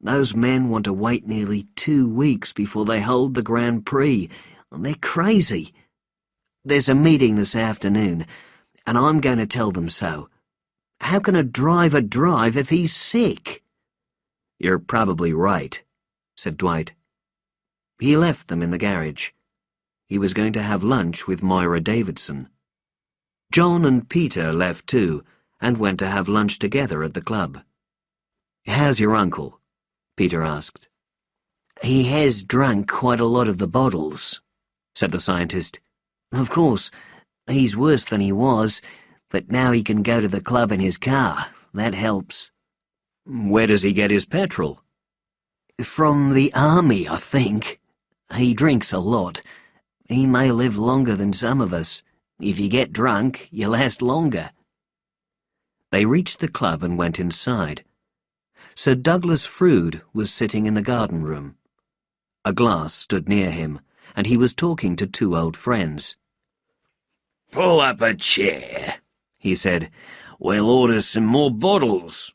Those men want to wait nearly 2 weeks before they hold the Grand Prix. They're crazy. There's a meeting this afternoon, and I'm going to tell them so. How can a driver drive if he's sick? You're probably right, said Dwight. He left them in the garage. He was going to have lunch with Moira Davidson. John and Peter left too, and went to have lunch together at the club. How's your uncle? Peter asked. He has drunk quite a lot of the bottles, said the scientist. Of course, he's worse than he was, but now he can go to the club in his car. That helps. Where does he get his petrol? From the army, I think. He drinks a lot. He may live longer than some of us. If you get drunk, you last longer. They reached the club and went inside. Sir Douglas Froude was sitting in the garden room. A glass stood near him, and he was talking to 2 old friends. Pull up a chair, he said. We'll order some more bottles.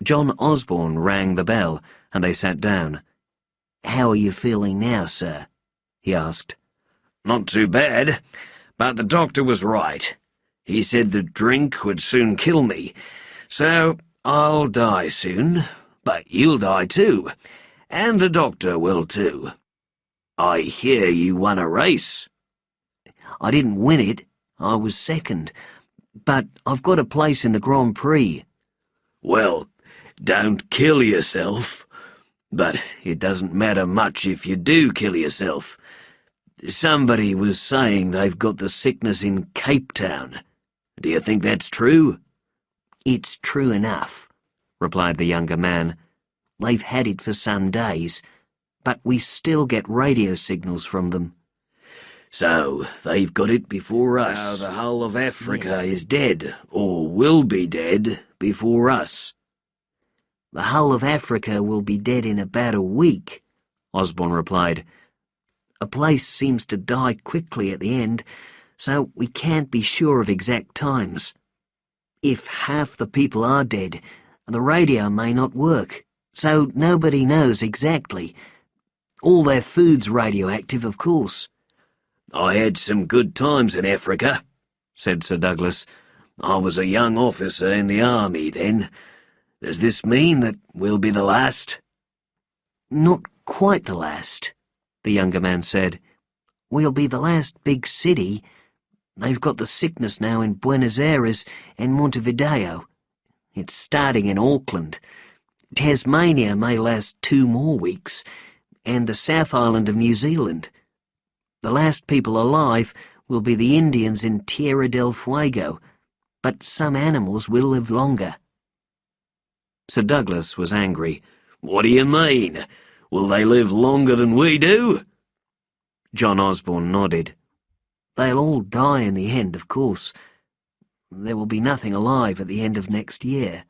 John Osborne rang the bell, and they sat down. How are you feeling now, sir? He asked. Not too bad, but the doctor was right. He said the drink would soon kill me, so I'll die soon, but you'll die too, and the doctor will too. I hear you won a race. I didn't win it. I was second. But I've got a place in the Grand Prix. Well, don't kill yourself. But it doesn't matter much if you do kill yourself. Somebody was saying they've got the sickness in Cape Town. Do you think that's true? It's true enough, replied the younger man. They've had it for some days, but we still get radio signals from them. So they've got it before us. So the whole of Africa is dead, or will be dead, before us. The whole of Africa will be dead in about a week, Osborne replied. A place seems to die quickly at the end, so we can't be sure of exact times. If half the people are dead, the radio may not work, so nobody knows exactly. All their food's radioactive, of course. I had some good times in Africa, said Sir Douglas. I was a young officer in the army then. Does this mean that we'll be the last? Not quite the last, the younger man said. We'll be the last big city. They've got the sickness now in Buenos Aires and Montevideo. It's starting in Auckland. Tasmania may last 2 more weeks, and the South Island of New Zealand. The last people alive will be the Indians in Tierra del Fuego, but some animals will live longer. Sir Douglas was angry. "What do you mean? Will they live longer than we do?" John Osborne nodded. They'll all die in the end, of course. There will be nothing alive at the end of next year.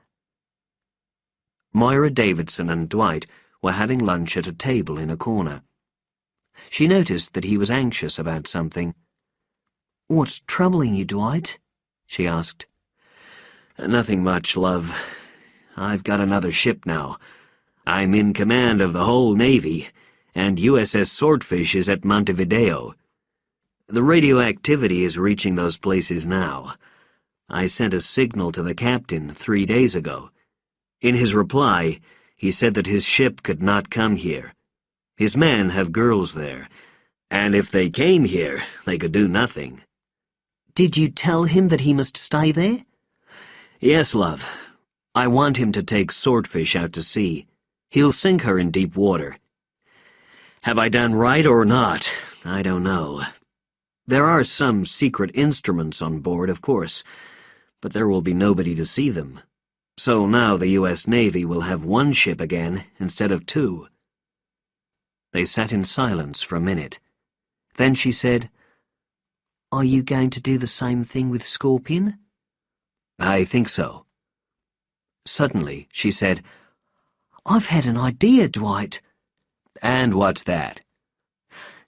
Moira Davidson and Dwight were having lunch at a table in a corner. She noticed that he was anxious about something. "What's troubling you, Dwight?" she asked. "Nothing much, love. I've got another ship now. I'm in command of the whole Navy, and USS Swordfish is at Montevideo. The radioactivity is reaching those places now. I sent a signal to the captain 3 days ago. In his reply, he said that his ship could not come here. His men have girls there, and if they came here, they could do nothing." "Did you tell him that he must stay there?" "Yes, love. I want him to take Swordfish out to sea. He'll sink her in deep water. Have I done right or not? I don't know. There are some secret instruments on board, of course, but there will be nobody to see them. So now the U.S. Navy will have one ship again instead of two." They sat in silence for a minute. Then she said, "Are you going to do the same thing with Scorpion?" "I think so." Suddenly, she said, "I've had an idea, Dwight." "And what's that?"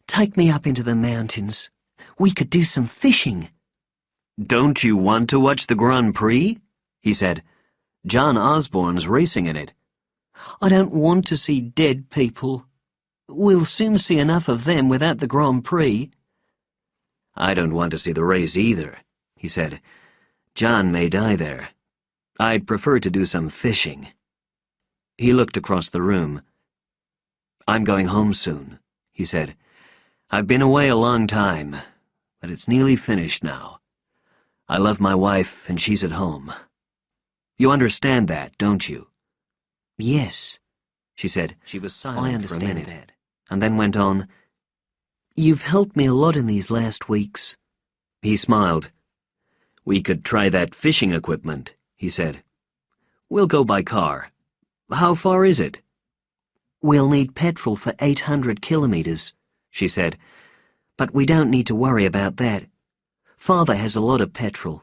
"Take me up into the mountains. We could do some fishing." "Don't you want to watch the Grand Prix?" he said. "John Osborne's racing in it." "I don't want to see dead people. We'll soon see enough of them without the Grand Prix." "I don't want to see the race either," he said. "John may die there. I'd prefer to do some fishing." He looked across the room. "I'm going home soon," he said. "I've been away a long time, but it's nearly finished now. I love my wife and she's at home. You understand that, don't you?" "Yes," she said. She was silent "I understand for a minute, that." and then went on. "You've helped me a lot in these last weeks." He smiled. "We could try that fishing equipment," he said. "We'll go by car. How far is it?" "We'll need petrol for 800 kilometres, she said. "But we don't need to worry about that. Father has a lot of petrol.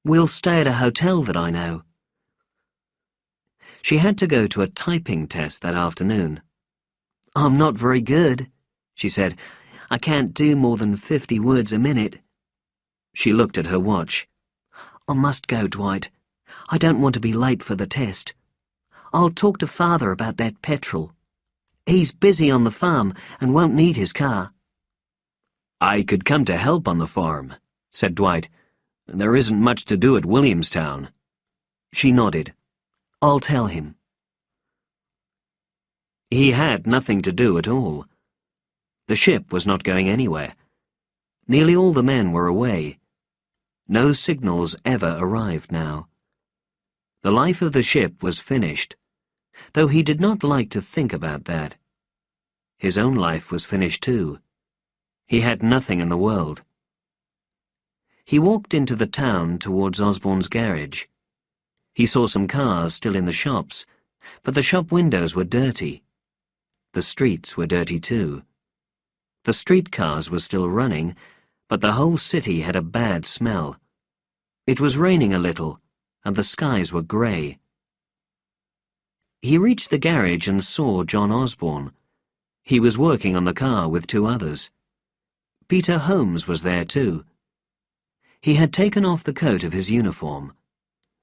We'll stay at a hotel that I know." She had to go to a typing test that afternoon. "I'm not very good," she said. "I can't do more than 50 words a minute." She looked at her watch. "I must go, Dwight. I don't want to be late for the test. I'll talk to Father about that petrol. He's busy on the farm and won't need his car." "I could come to help on the farm," said Dwight. "There isn't much to do at Williamstown." She nodded. "I'll tell him." He had nothing to do at all. The ship was not going anywhere. Nearly all the men were away. No signals ever arrived now. The life of the ship was finished, though he did not like to think about that. His own life was finished too. He had nothing in the world. He walked into the town towards Osborne's garage. He saw some cars still in the shops, but the shop windows were dirty. The streets were dirty too. The streetcars were still running, but the whole city had a bad smell. It was raining a little, and the skies were grey. He reached the garage and saw John Osborne. He was working on the car with 2 others. Peter Holmes was there too. He had taken off the coat of his uniform.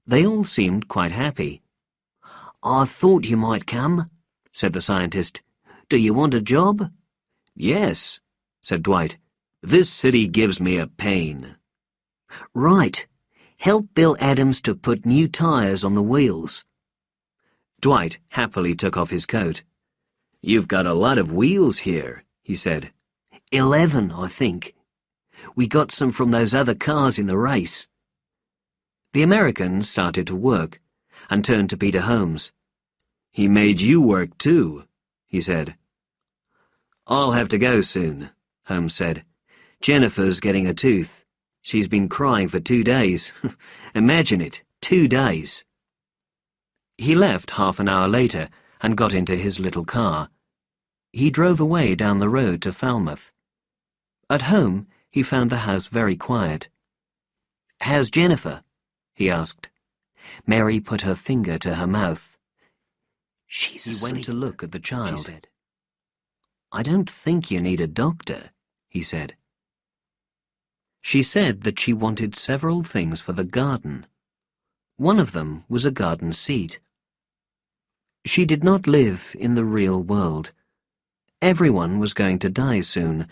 They all seemed quite happy. "I thought you might come," said the scientist. "Do you want a job?" "Yes," said Dwight. "This city gives me a pain." "Right. Help Bill Adams to put new tyres on the wheels." Dwight happily took off his coat. "You've got a lot of wheels here," he said. 11, I think. We got some from those other cars in the race." The American started to work and turned to Peter Holmes. "He made you work too," he said. "I'll have to go soon," Holmes said. "Jennifer's getting a tooth. She's been crying for 2 days. Imagine it, 2 days." He left half an hour later and got into his little car. He drove away down the road to Falmouth. At home, he found the house very quiet. "How's Jennifer?" he asked. Mary put her finger to her mouth. She's He asleep, went to look at the child. she said. "I don't think you need a doctor," he said. She said that she wanted several things for the garden. One of them was a garden seat. She did not live in the real world. Everyone was going to die soon,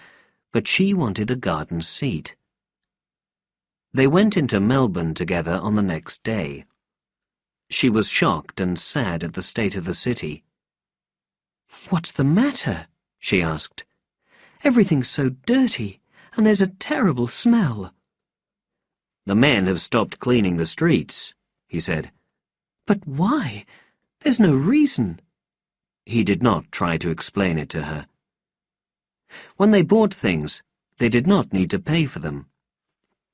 but she wanted a garden seat. They went into Melbourne together on the next day. She was shocked and sad at the state of the city. "What's the matter?" she asked. "Everything's so dirty, and there's a terrible smell." "The men have stopped cleaning the streets," he said. "But why? There's no reason." He did not try to explain it to her. When they bought things, they did not need to pay for them.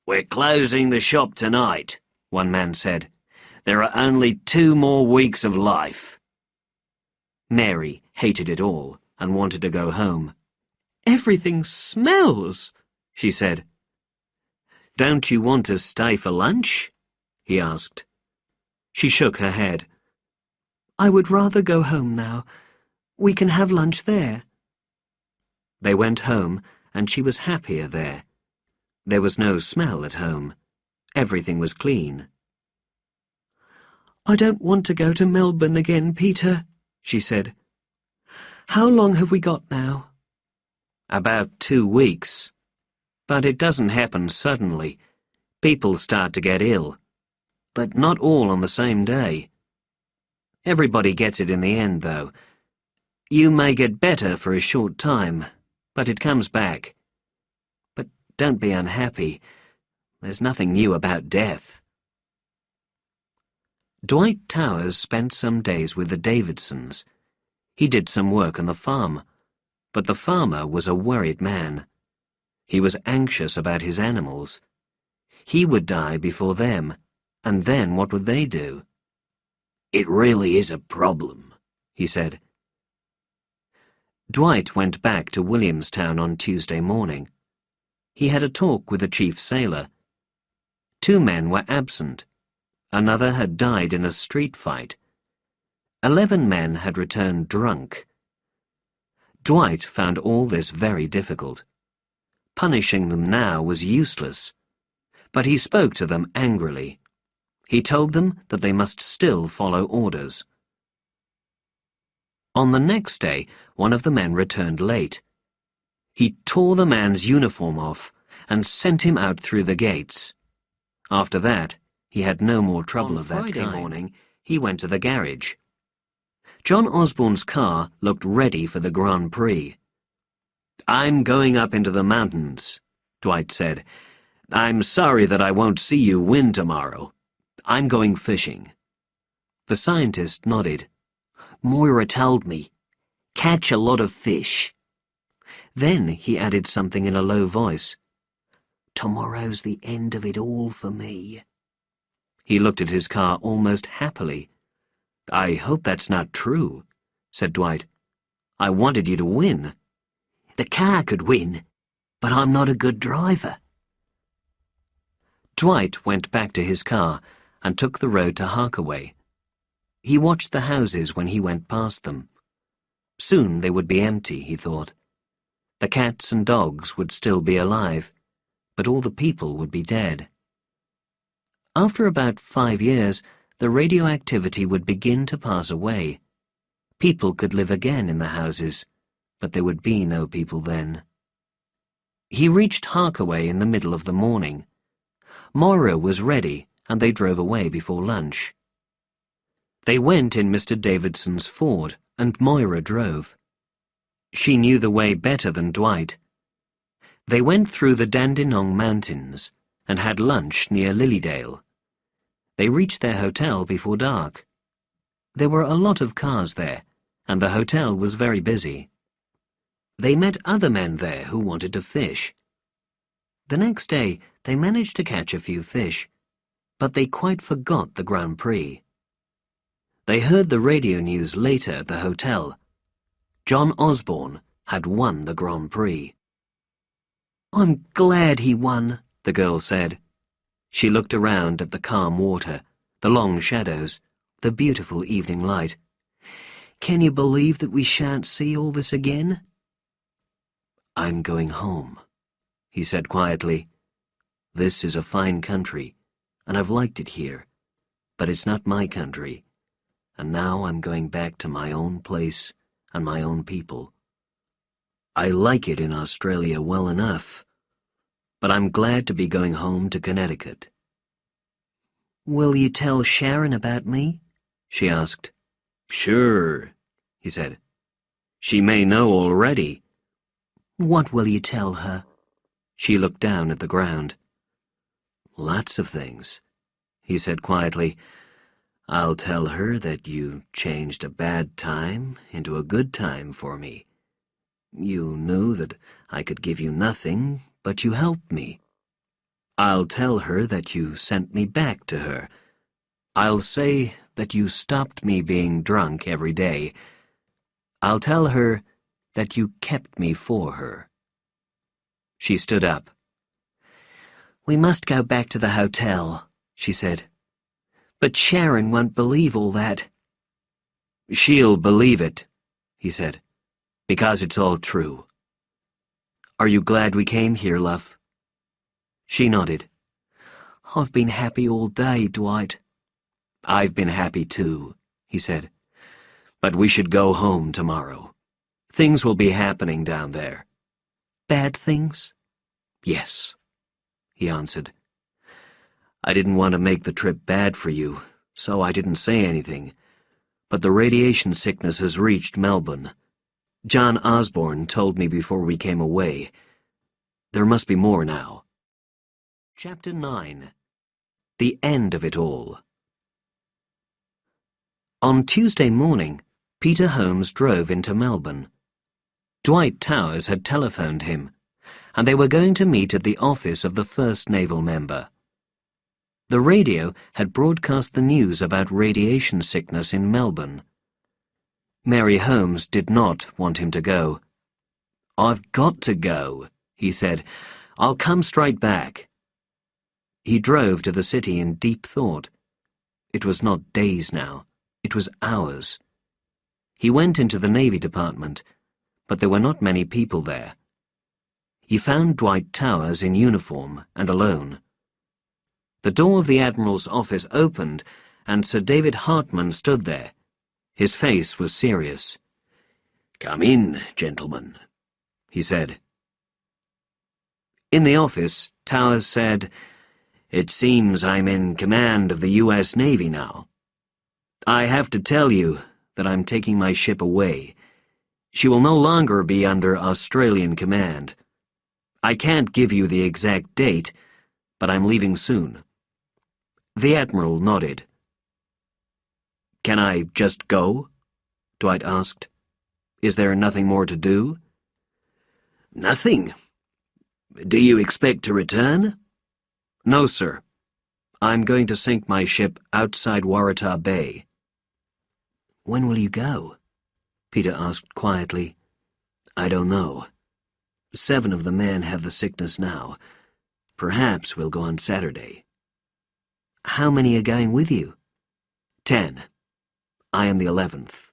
"We're closing the shop tonight," one man said. "There are only 2 more weeks of life." Mary hated it all and wanted to go home. "Everything smells," she said. "Don't you want to stay for lunch?" he asked. She shook her head. "I would rather go home now. We can have lunch there." They went home, and she was happier there. There was no smell at home. Everything was clean. "I don't want to go to Melbourne again, Peter," she said. "How long have we got now?" "About 2 weeks. But it doesn't happen suddenly. People start to get ill. But not all on the same day. Everybody gets it in the end, though. You may get better for a short time, but it comes back. But don't be unhappy. There's nothing new about death." Dwight Towers spent some days with the Davidsons. He did some work on the farm, but the farmer was a worried man. He was anxious about his animals. He would die before them, and then what would they do? "It really is a problem," he said. Dwight went back to Williamstown on Tuesday morning. He had a talk with the chief sailor. 2 men were absent. Another had died in a street fight. 11 men had returned drunk. Dwight found all this very difficult. Punishing them now was useless. But he spoke to them angrily. He told them that they must still follow orders. On the next day, one of the men returned late. He tore the man's uniform off and sent him out through the gates. After that, he had no more trouble of that kind. On Friday morning, he went to the garage. John Osborne's car looked ready for the Grand Prix. "I'm going up into the mountains," Dwight said. "I'm sorry that I won't see you win tomorrow. I'm going fishing." The scientist nodded. "Moira told me. Catch a lot of fish." Then he added something in a low voice. "Tomorrow's the end of it all for me." He looked at his car almost happily. "I hope that's not true," said Dwight. "I wanted you to win." "The car could win, but I'm not a good driver." Dwight went back to his car and took the road to Harkaway. He watched the houses when he went past them. Soon they would be empty, he thought. The cats and dogs would still be alive, but all the people would be dead. After about 5 years, the radioactivity would begin to pass away. People could live again in the houses, but there would be no people then. He reached Harkaway in the middle of the morning. Moira was ready, and they drove away before lunch. They went in Mr. Davidson's Ford, and Moira drove. She knew the way better than Dwight. They went through the Dandenong Mountains and had lunch near Lilydale. They reached their hotel before dark. There were a lot of cars there, and the hotel was very busy. They met other men there who wanted to fish. The next day, they managed to catch a few fish, but they quite forgot the Grand Prix. They heard the radio news later at the hotel. John Osborne had won the Grand Prix. I'm glad he won, the girl said. She looked around at the calm water, the long shadows, the beautiful evening light. Can you believe that we shan't see all this again? I'm going home, he said quietly. This is a fine country, and I've liked it here, but it's not my country, and now I'm going back to my own place and my own people. I like it in Australia well enough, but I'm glad to be going home to Connecticut. Will you tell Sharon about me? She asked. Sure, he said. She may know already. What will you tell her? She looked down at the ground. Lots of things, he said quietly. I'll tell her that you changed a bad time into a good time for me. You knew that I could give you nothing, but you helped me. I'll tell her that you sent me back to her. I'll say that you stopped me being drunk every day. I'll tell her that you kept me for her. She stood up. We must go back to the hotel, she said. But Sharon won't believe all that. She'll believe it, he said, because it's all true. Are you glad we came here, love? She nodded. I've been happy all day, Dwight. I've been happy too, he said. But we should go home tomorrow. Things will be happening down there. Bad things? Yes, he answered. I didn't want to make the trip bad for you, so I didn't say anything. But the radiation sickness has reached Melbourne. John Osborne told me before we came away. There must be more now. Chapter 9. The End of It All. On Tuesday morning, Peter Holmes drove into Melbourne. Dwight Towers had telephoned him, and they were going to meet at the office of the first naval member. The radio had broadcast the news about radiation sickness in Melbourne. Mary Holmes did not want him to go. I've got to go, he said. I'll come straight back. He drove to the city in deep thought. It was not days now. It was hours. He went into the Navy Department, but there were not many people there. He found Dwight Towers in uniform and alone. The door of the Admiral's office opened, and Sir David Hartman stood there. His face was serious. "Come in, gentlemen," he said. In the office, Towers said, "It seems I'm in command of the U.S. Navy now. I have to tell you that I'm taking my ship away. She will no longer be under Australian command. I can't give you the exact date, but I'm leaving soon." The Admiral nodded. "Can I just go?" Dwight asked. "Is there nothing more to do?" "Nothing. Do you expect to return?" "No, sir. I'm going to sink my ship outside Waratah Bay." "When will you go?" Peter asked quietly. "I don't know. 7 of the men have the sickness now. Perhaps we'll go on Saturday." "How many are going with you?" 10. I am the 11th.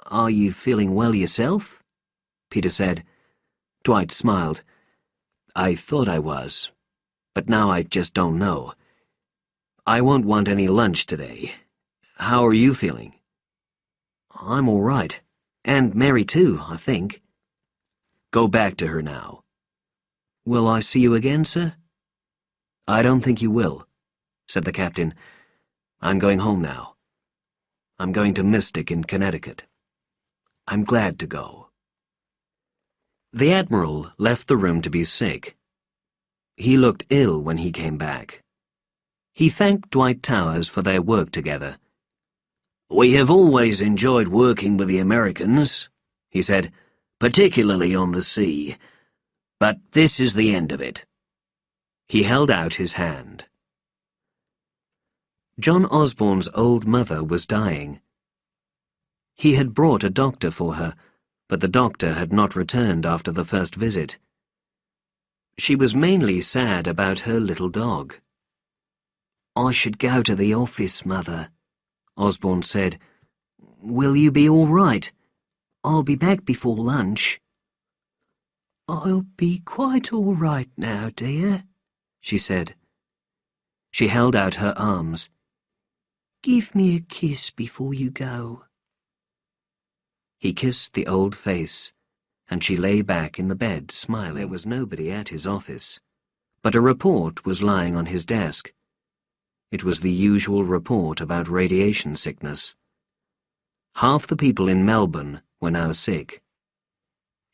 "Are you feeling well yourself?" Peter said. Dwight smiled. "I thought I was, but now I just don't know. I won't want any lunch today. How are you feeling?" "I'm all right. And Mary too, I think." "Go back to her now." "Will I see you again, sir?" "I don't think you will," said the captain. "I'm going home now. I'm going to Mystic in Connecticut. I'm glad to go." The Admiral left the room to be sick. He looked ill when he came back. He thanked Dwight Towers for their work together. "We have always enjoyed working with the Americans," he said, "particularly on the sea. But this is the end of it." He held out his hand. John Osborne's old mother was dying. He had brought a doctor for her, but the doctor had not returned after the first visit. She was mainly sad about her little dog. "I should go to the office, Mother," Osborne said. "Will you be all right? I'll be back before lunch." "I'll be quite all right now, dear," she said. She held out her arms. "Give me a kiss before you go." He kissed the old face, and she lay back in the bed, smiling. There was nobody at his office, but a report was lying on his desk. It was the usual report about radiation sickness. Half the people in Melbourne were now sick.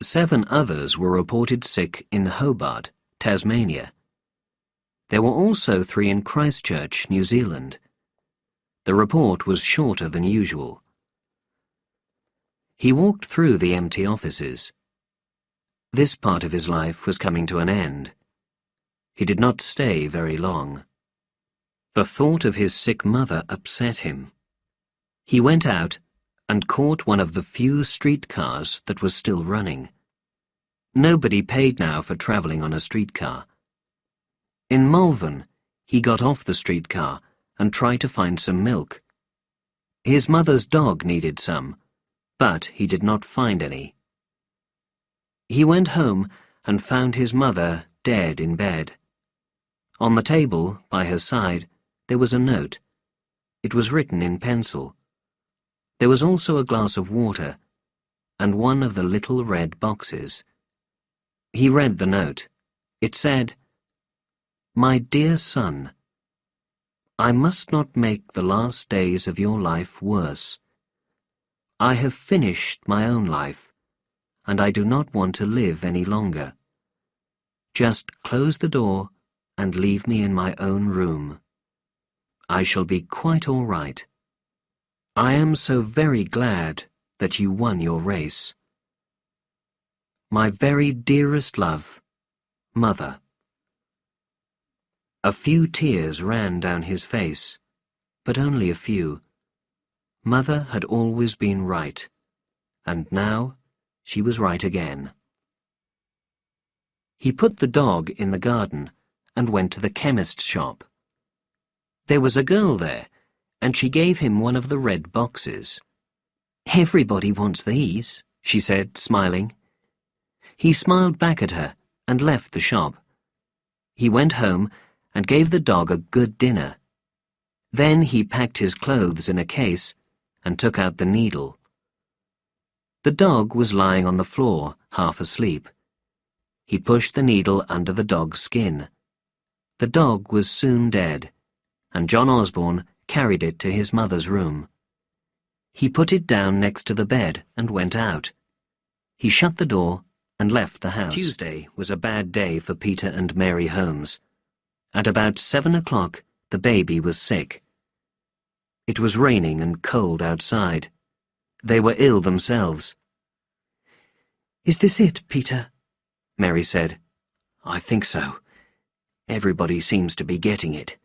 7 others were reported sick in Hobart, Tasmania. There were also 3 in Christchurch, New Zealand. The report was shorter than usual. He walked through the empty offices. This part of his life was coming to an end. He did not stay very long. The thought of his sick mother upset him. He went out and caught one of the few streetcars that was still running. Nobody paid now for travelling on a streetcar. In Malvern, he got off the streetcar and tried to find some milk. His mother's dog needed some, but he did not find any. He went home and found his mother dead in bed. On the table, by her side, there was a note. It was written in pencil. There was also a glass of water, and one of the little red boxes. He read the note. It said, "My dear son, I must not make the last days of your life worse. I have finished my own life, and I do not want to live any longer. Just close the door and leave me in my own room. I shall be quite all right. I am so very glad that you won your race. My very dearest love, Mother." A few tears ran down his face, but only a few. Mother had always been right, and now she was right again. He put the dog in the garden and went to the chemist's shop. There was a girl there, and she gave him one of the red boxes. "Everybody wants these," she said, smiling. He smiled back at her and left the shop. He went home and gave the dog a good dinner. Then he packed his clothes in a case and took out the needle. The dog was lying on the floor, half asleep. He pushed the needle under the dog's skin. The dog was soon dead, and John Osborne carried it to his mother's room. He put it down next to the bed and went out. He shut the door and left the house. Tuesday was a bad day for Peter and Mary Holmes. At about 7 o'clock, the baby was sick. It was raining and cold outside. They were ill themselves. "Is this it, Peter?" Mary said. "I think so. Everybody seems to be getting it."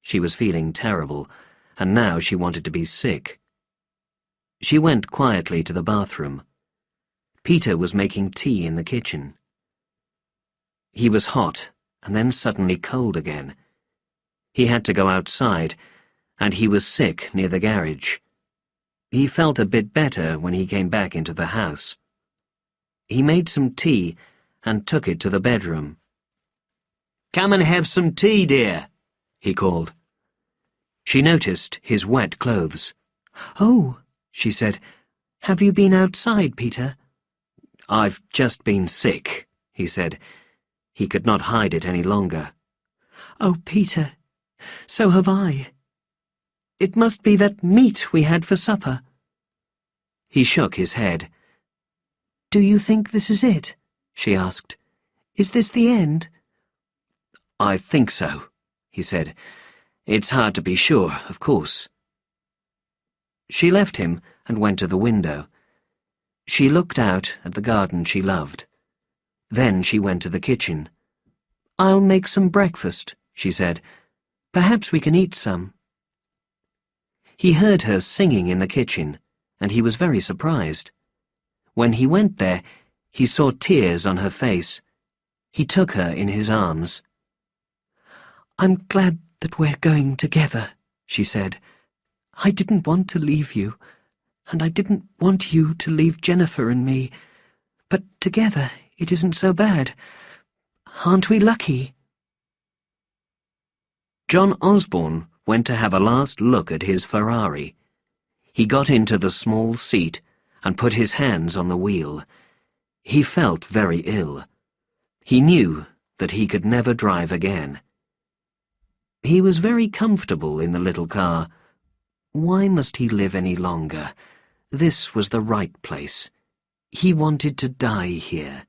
She was feeling terrible, and now she wanted to be sick. She went quietly to the bathroom. Peter was making tea in the kitchen. He was hot, and then suddenly cold again. He had to go outside, and he was sick near the garage. He felt a bit better when he came back into the house. He made some tea and took it to the bedroom. "Come and have some tea, dear," he called. She noticed his wet clothes. "Oh," she said, "have you been outside, Peter?" "I've just been sick," he said. He could not hide it any longer. "Oh, Peter, so have I. It must be that meat we had for supper." He shook his head. "Do you think this is it?" she asked. "Is this the end?" "I think so," he said. "It's hard to be sure, of course." She left him and went to the window. She looked out at the garden she loved. Then she went to the kitchen. "I'll make some breakfast," she said. Perhaps we can eat some." He heard her singing in the kitchen, and he was very surprised. When he went there, he saw tears on her face. He took her in his arms. "I'm glad that we're going together," she said. "I didn't want to leave you, and I didn't want you to leave Jennifer and me. But together it isn't so bad. Aren't we lucky?" John Osborne went to have a last look at his Ferrari. He got into the small seat and put his hands on the wheel. He felt very ill. He knew that he could never drive again. He was very comfortable in the little car. Why must he live any longer? This was the right place. He wanted to die here.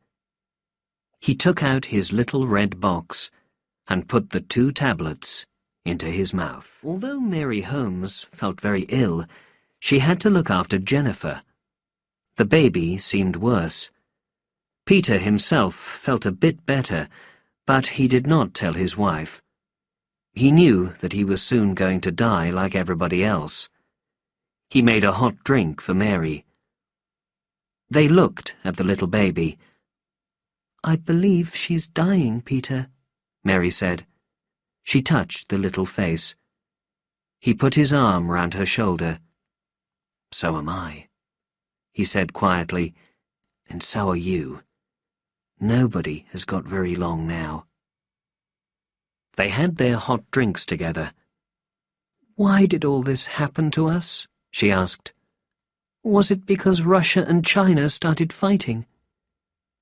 He took out his little red box and put the 2 tablets into his mouth. Although Mary Holmes felt very ill, she had to look after Jennifer. The baby seemed worse. Peter himself felt a bit better, but he did not tell his wife. He knew that he was soon going to die like everybody else. He made a hot drink for Mary. They looked at the little baby. "I believe she's dying, Peter," Mary said. She touched the little face. He put his arm round her shoulder. "So am I," he said quietly, "and so are you. Nobody has got very long now." They had their hot drinks together. "Why did all this happen to us?" she asked. "Was it because Russia and China started fighting?"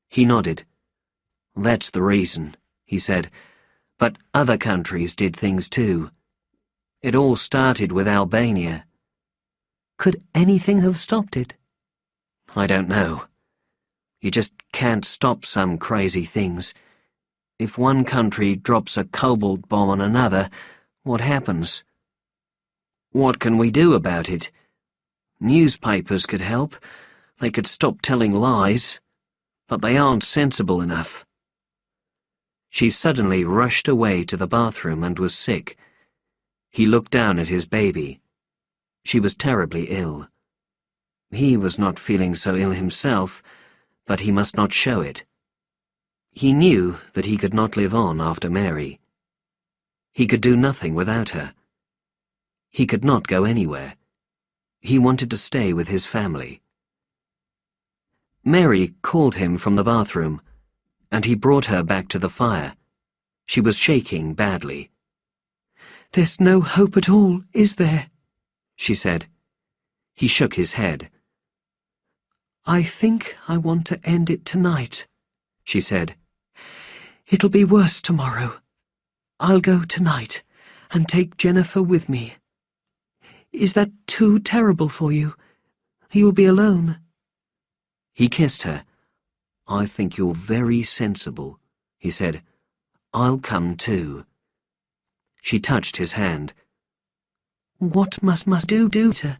He nodded. "That's the reason," he said, "but other countries did things too. It all started with Albania." "Could anything have stopped it?" "I don't know. You just can't stop some crazy things. If one country drops a cobalt bomb on another, what happens? What can we do about it? Newspapers could help. They could stop telling lies. But they aren't sensible enough." She suddenly rushed away to the bathroom and was sick. He looked down at his baby. She was terribly ill. He was not feeling so ill himself, but he must not show it. He knew that he could not live on after Mary. He could do nothing without her. He could not go anywhere. He wanted to stay with his family. Mary called him from the bathroom, and he brought her back to the fire. She was shaking badly. "There's no hope at all, is there?" she said. He shook his head. "I think I want to end it tonight," she said. "It'll be worse tomorrow. I'll go tonight and take Jennifer with me. Is that too terrible for you? You'll be alone." He kissed her. "I think you're very sensible," he said. "I'll come too." She touched his hand. "What must do to?"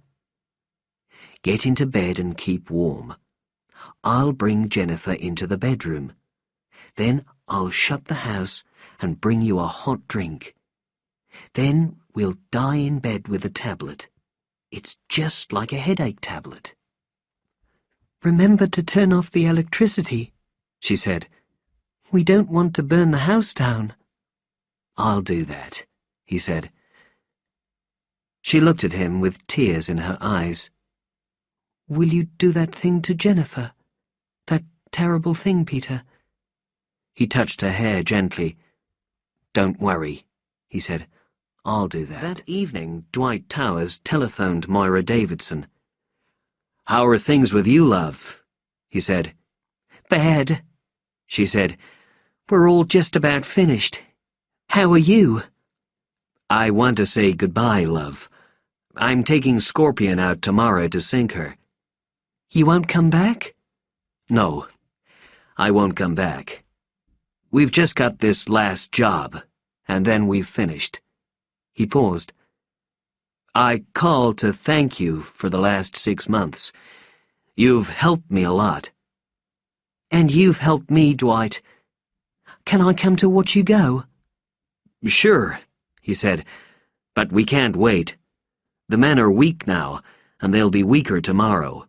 "Get into bed and keep warm. I'll bring Jennifer into the bedroom. Then I'll shut the house and bring you a hot drink. Then we'll die in bed with a tablet. It's just like a headache tablet." "Remember to turn off the electricity," she said. "We don't want to burn the house down." "I'll do that," he said. She looked at him with tears in her eyes. "Will you do that thing to Jennifer? That terrible thing, Peter?" He touched her hair gently. "Don't worry," he said. "I'll do that." That evening, Dwight Towers telephoned Moira Davidson. "How are things with you, love?" he said. "Bad," she said. "We're all just about finished. How are you?" "I want to say goodbye, love. I'm taking Scorpion out tomorrow to sink her." "You won't come back?" "No, I won't come back. We've just got this last job, and then we've finished." He paused. "I called to thank you for the last 6 months. You've helped me a lot." "And you've helped me, Dwight. Can I come to watch you go?" "Sure," he said, "but we can't wait. The men are weak now, and they'll be weaker tomorrow.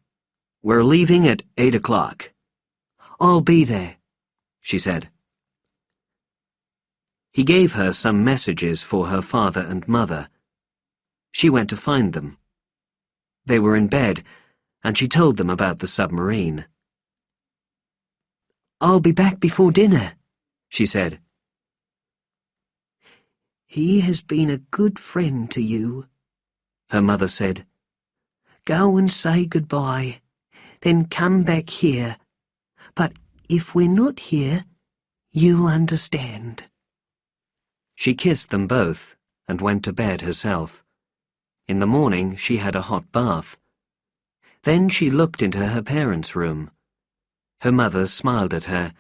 We're leaving at 8 o'clock. I'll be there," she said. He gave her some messages for her father and mother. She went to find them. They were in bed, and she told them about the submarine. "I'll be back before dinner," she said. "He has been a good friend to you," her mother said. "Go and say goodbye, then come back here. But if we're not here, you'll understand." She kissed them both and went to bed herself. In the morning she had a hot bath. Then she looked into her parents' room. Her mother smiled at her,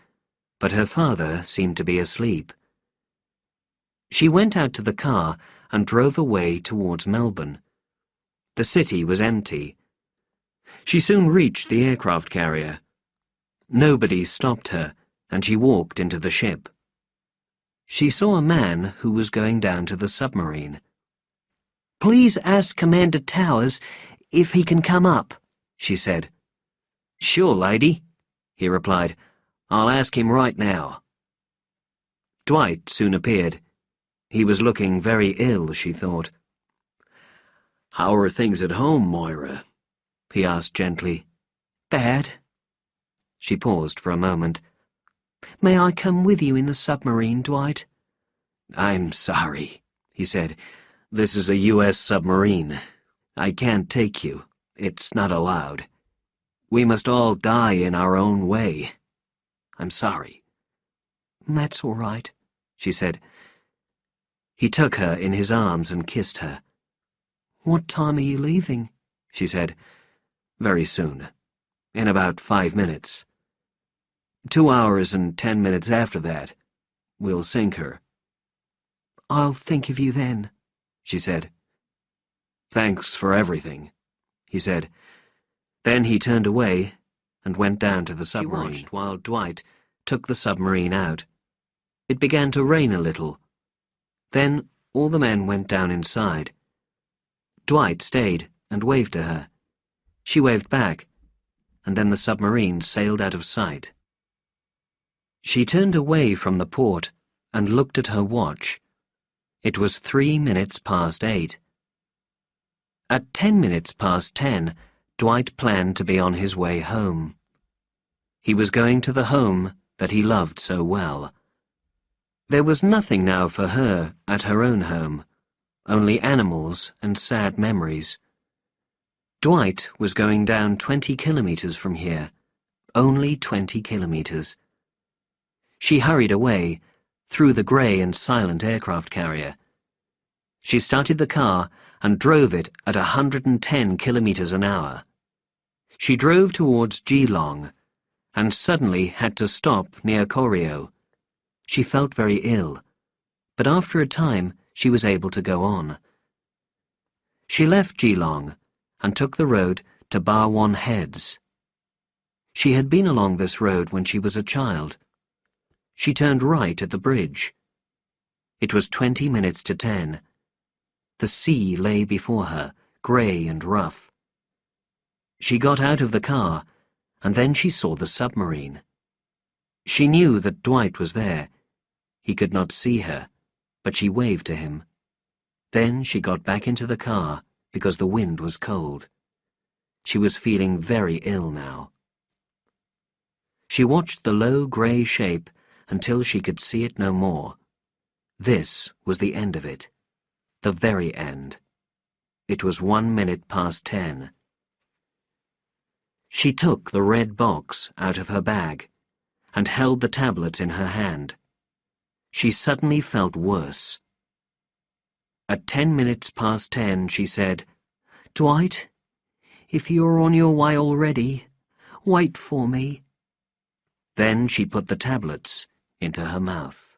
but her father seemed to be asleep. She went out to the car and drove away towards Melbourne. The city was empty. She soon reached the aircraft carrier. Nobody stopped her, and she walked into the ship. She saw a man who was going down to the submarine. "Please ask Commander Towers if he can come up," she said. "Sure, lady," he replied. "I'll ask him right now." Dwight soon appeared. He was looking very ill, she thought. "How are things at home, Moira?" he asked gently. "Bad." She paused for a moment. "May I come with you in the submarine, Dwight?" "I'm sorry," he said. "This is a U.S. submarine. I can't take you. It's not allowed. We must all die in our own way. I'm sorry." "That's all right," she said. He took her in his arms and kissed her. "What time are you leaving?" she said. "Very soon. In about 5 minutes. 2 hours and 10 minutes after that, we'll sink her." "I'll think of you then," she said. "Thanks for everything," he said. Then he turned away and went down to the submarine. She watched while Dwight took the submarine out. It began to rain a little. Then all the men went down inside. Dwight stayed and waved to her. She waved back, and then the submarine sailed out of sight. She turned away from the port and looked at her watch. It was 3 minutes past 8. At 10 minutes past 10, Dwight planned to be on his way home. He was going to the home that he loved so well. There was nothing now for her at her own home, only animals and sad memories. Dwight was going down 20 kilometers from here, only 20 kilometers. She hurried away, through the grey and silent aircraft carrier. She started the car and drove it at 110 kilometers an hour. She drove towards Geelong, and suddenly had to stop near Corio. She felt very ill, but after a time she was able to go on. She left Geelong and took the road to Barwon Heads. She had been along this road when she was a child. She turned right at the bridge. It was 20 minutes to 10. The sea lay before her, grey and rough. She got out of the car, and then she saw the submarine. She knew that Dwight was there. He could not see her, but she waved to him. Then she got back into the car because the wind was cold. She was feeling very ill now. She watched the low grey shape until she could see it no more. This was the end of it. The very end. It was 1 minute past 10. She took the red box out of her bag and held the tablets in her hand. She suddenly felt worse. At 10 minutes past 10, she said, "Dwight, if you're on your way already, wait for me." Then she put the tablets into her mouth.